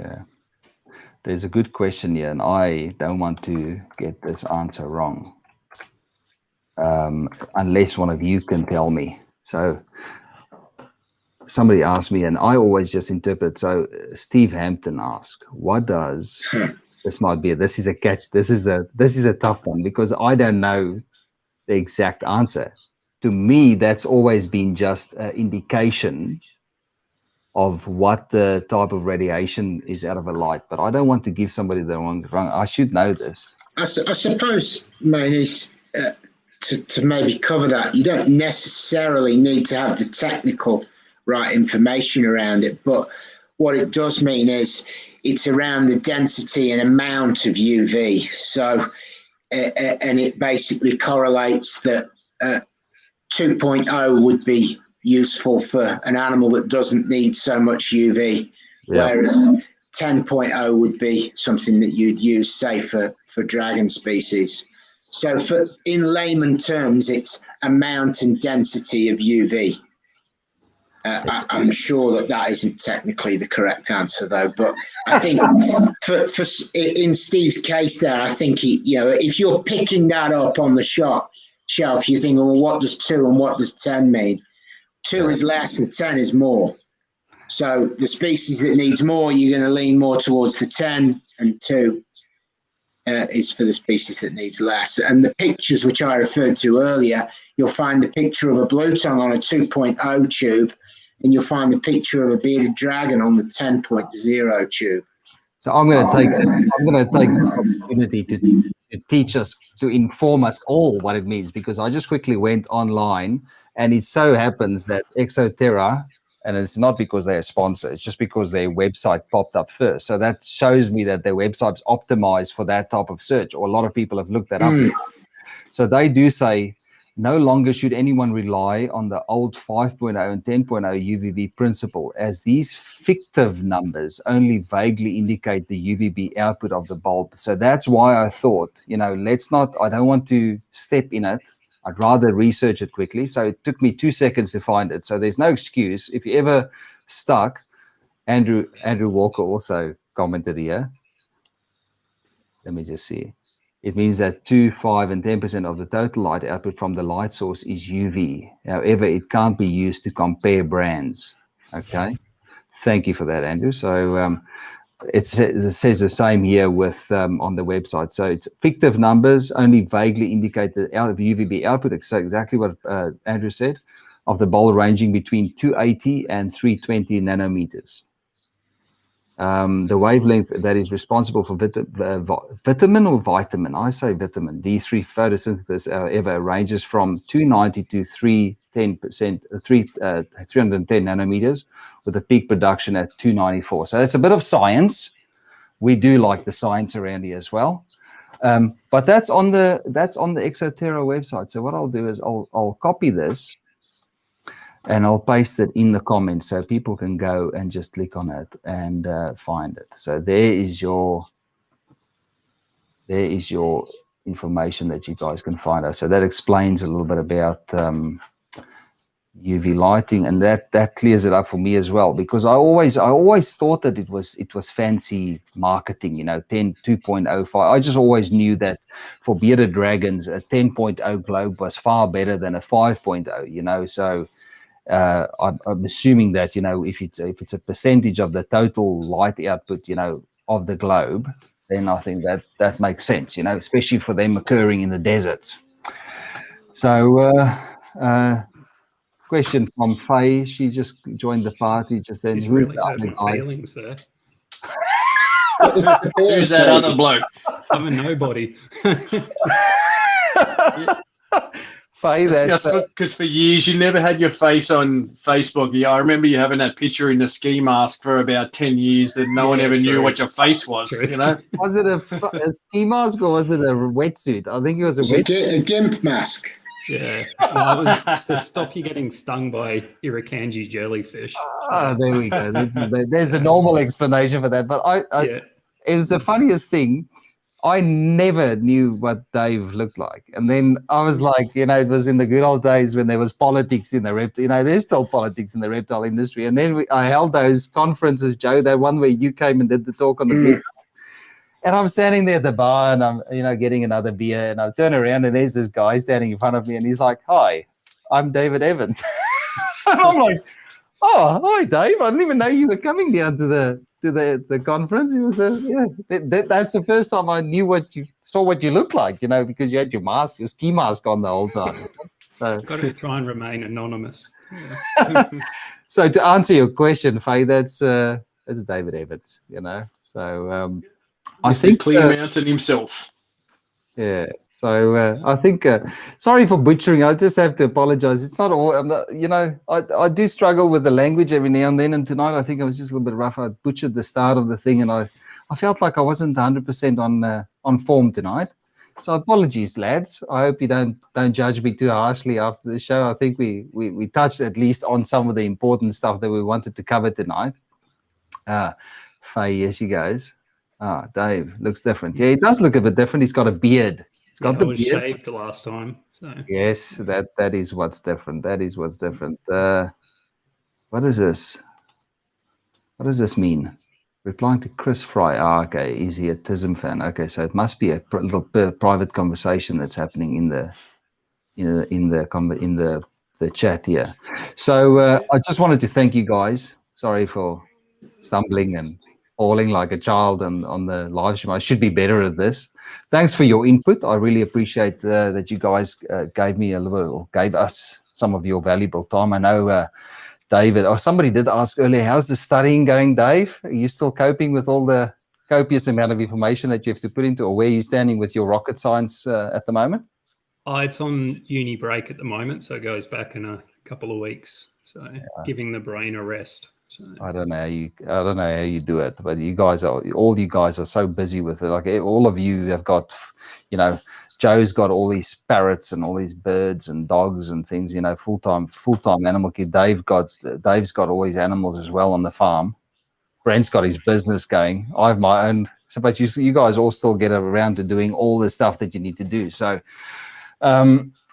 Yeah. There's a good question here, and I don't want to get this answer wrong. Unless one of you can tell me. So somebody asked me, and I always just interpret. So Steve Hampton asked, "What does this might be? This is a catch. This is a tough one because I don't know the exact answer. To me, that's always been just an indication of what the type of radiation is out of a light. But I don't want to give somebody the wrong. I should know this. I suppose, mate, is to maybe cover that. You don't necessarily need to have the technical right information around it, but what it does mean is it's around the density and amount of UV. So, and it basically correlates that 2.0 would be useful for an animal that doesn't need so much UV, whereas 10.0 would be something that you'd use, say, for dragon species. So in layman terms, it's amount and density of UV. I'm sure that isn't technically the correct answer, though. But I think in Steve's case there, I think if you're picking that up on the shelf, you're thinking, well, what does 2 and what does 10 mean? 2 is less and 10 is more. So the species that needs more, you're going to lean more towards the 10, and 2 is for the species that needs less. And the pictures which I referred to earlier, you'll find the picture of a blue tongue on a 2.0 tube, and you'll find the picture of a bearded dragon on the 10.0 tube. So I'm going to take this opportunity to teach us, to inform us all what it means, because I just quickly went online, and it so happens that Exoterra, and it's not because they're a sponsor, it's just because their website popped up first. So that shows me that their website's optimized for that type of search, or a lot of people have looked that up. So they do say, no longer should anyone rely on the old 5.0 and 10.0 UVB principle, as these fictive numbers only vaguely indicate the UVB output of the bulb. So that's why I thought, I don't want to step in it. I'd rather research it quickly. So it took me 2 seconds to find it. So there's no excuse. If you're ever stuck, Andrew Walker also commented here. Let me just see. It means that 2, 5, and 10% of the total light output from the light source is UV. However, it can't be used to compare brands. Okay. Thank you for that, Andrew. So it says the same here with on the website. So it's fictive numbers only vaguely indicate the UVB output. It's exactly what Andrew said, of the bulb ranging between 280 and 320 nanometers. The wavelength that is responsible for vitamin or vitamin, I say vitamin, D3 photosynthesis, however, ranges from 290 to 310 nanometers, with a peak production at 294. So it's a bit of science. We do like the science around here as well. But that's on the Exoterra website. So what I'll do is I'll copy this and I'll paste it in the comments so people can go and just click on it and find it. So there is your information that you guys can find out. So that explains a little bit about UV lighting, and that clears it up for me as well, because I always thought that it was fancy marketing, 2.05. I just always knew that for bearded dragons a 10.0 globe was far better than a 5.0, so I'm assuming that if it's a percentage of the total light output of the globe, then I think that makes sense, especially for them occurring in the deserts. So question from Faye. She just joined the party just then. She's Who's really the hurt other my guy? feelings there. Who's that other bloke? I'm a nobody. Faye, that's because for years you never had your face on Facebook. Yeah, I remember you having that picture in the ski mask for about 10 years that no one ever knew what your face was. True. Was it a ski mask or was it a wetsuit? I think it was a wetsuit. A GIMP mask. Yeah, no, it was to stop you getting stung by Irukandji jellyfish. Oh, there we go. There's a normal explanation for that. But it was the funniest thing. I never knew what Dave looked like. And then I was like, it was in the good old days when there was politics in the reptile, there's still politics in the reptile industry. And then I held those conferences, Joe, that one where you came and did the talk on the beer. And I'm standing there at the bar and I'm, getting another beer, and I turn around and there's this guy standing in front of me and he's like, "Hi, I'm David Evans." And I'm like, "Oh, hi, Dave. I didn't even know you were coming down to the conference." He was that's the first time I knew what you looked like, because you had your ski mask on the whole time. So got to try and remain anonymous. Yeah. So to answer your question, Faye, that's David Evans, So I think Clear Mountain himself. Yeah. So I think, sorry for butchering. I just have to apologize. It's not all, I do struggle with the language every now and then. And tonight, I think I was just a little bit rough. I butchered the start of the thing, and I felt like I wasn't 100% on form tonight. So apologies, lads. I hope you don't judge me too harshly after the show. I think we touched at least on some of the important stuff that we wanted to cover tonight. Faye, yes, you guys. Dave looks different. Yeah, he does look a bit different. He's got a beard. He's got the beard. Shaved the last time. So. Yes, that is what's different. That is what's different. What is this? What does this mean? Replying to Chris Fry. Okay, is he a TISM fan? Okay, so it must be a little private conversation that's happening in the chat here. So I just wanted to thank you guys. Sorry for stumbling and falling like a child on the live stream. I should be better at this. Thanks for your input. I really appreciate that you guys gave us some of your valuable time. I know David, or somebody did ask earlier, how's the studying going, Dave? Are you still coping with all the copious amount of information that you have to put into, or where are you standing with your rocket science at the moment? It's on uni break at the moment, so it goes back in a couple of weeks. So giving the brain a rest. So. I don't know how you do it, but all you guys are so busy with it. Like all of you have got, Joe's got all these parrots and all these birds and dogs and things, full-time animal keep. Dave's got all these animals as well on the farm. Brent's got his business going. I have my own. So, but you guys all still get around to doing all the stuff that you need to do. So, I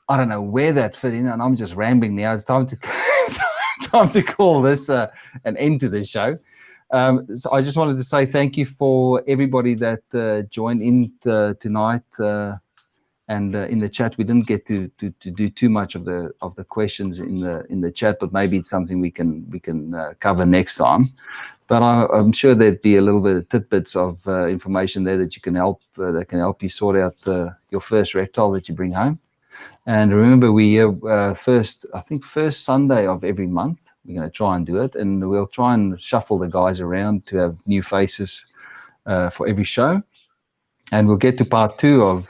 don't know where that fit in, and I'm just rambling now. It's time to call this an end to this show. So I just wanted to say thank you for everybody that joined in tonight. And in the chat, we didn't get to do too much of the questions in the chat, but maybe it's something we can cover next time. But I'm sure there'd be a little bit of tidbits of information there that can help you sort out your first reptile that you bring home. And remember, we first Sunday of every month we're going to try and do it, and we'll try and shuffle the guys around to have new faces for every show. And we'll get to part 2 of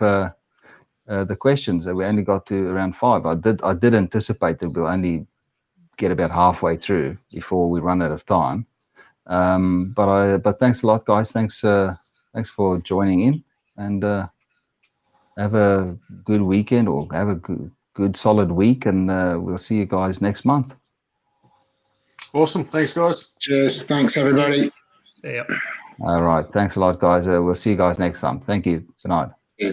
the questions. We only got to around 5. I did anticipate that we'll only get about halfway through before we run out of time. But thanks a lot, guys. Thanks for joining in, and have a good weekend, or have a good solid week, and we'll see you guys next month. Awesome. Thanks, guys. Cheers. Thanks, everybody. Yeah. All right. Thanks a lot, guys. We'll see you guys next time. Thank you. Good night. Cheers.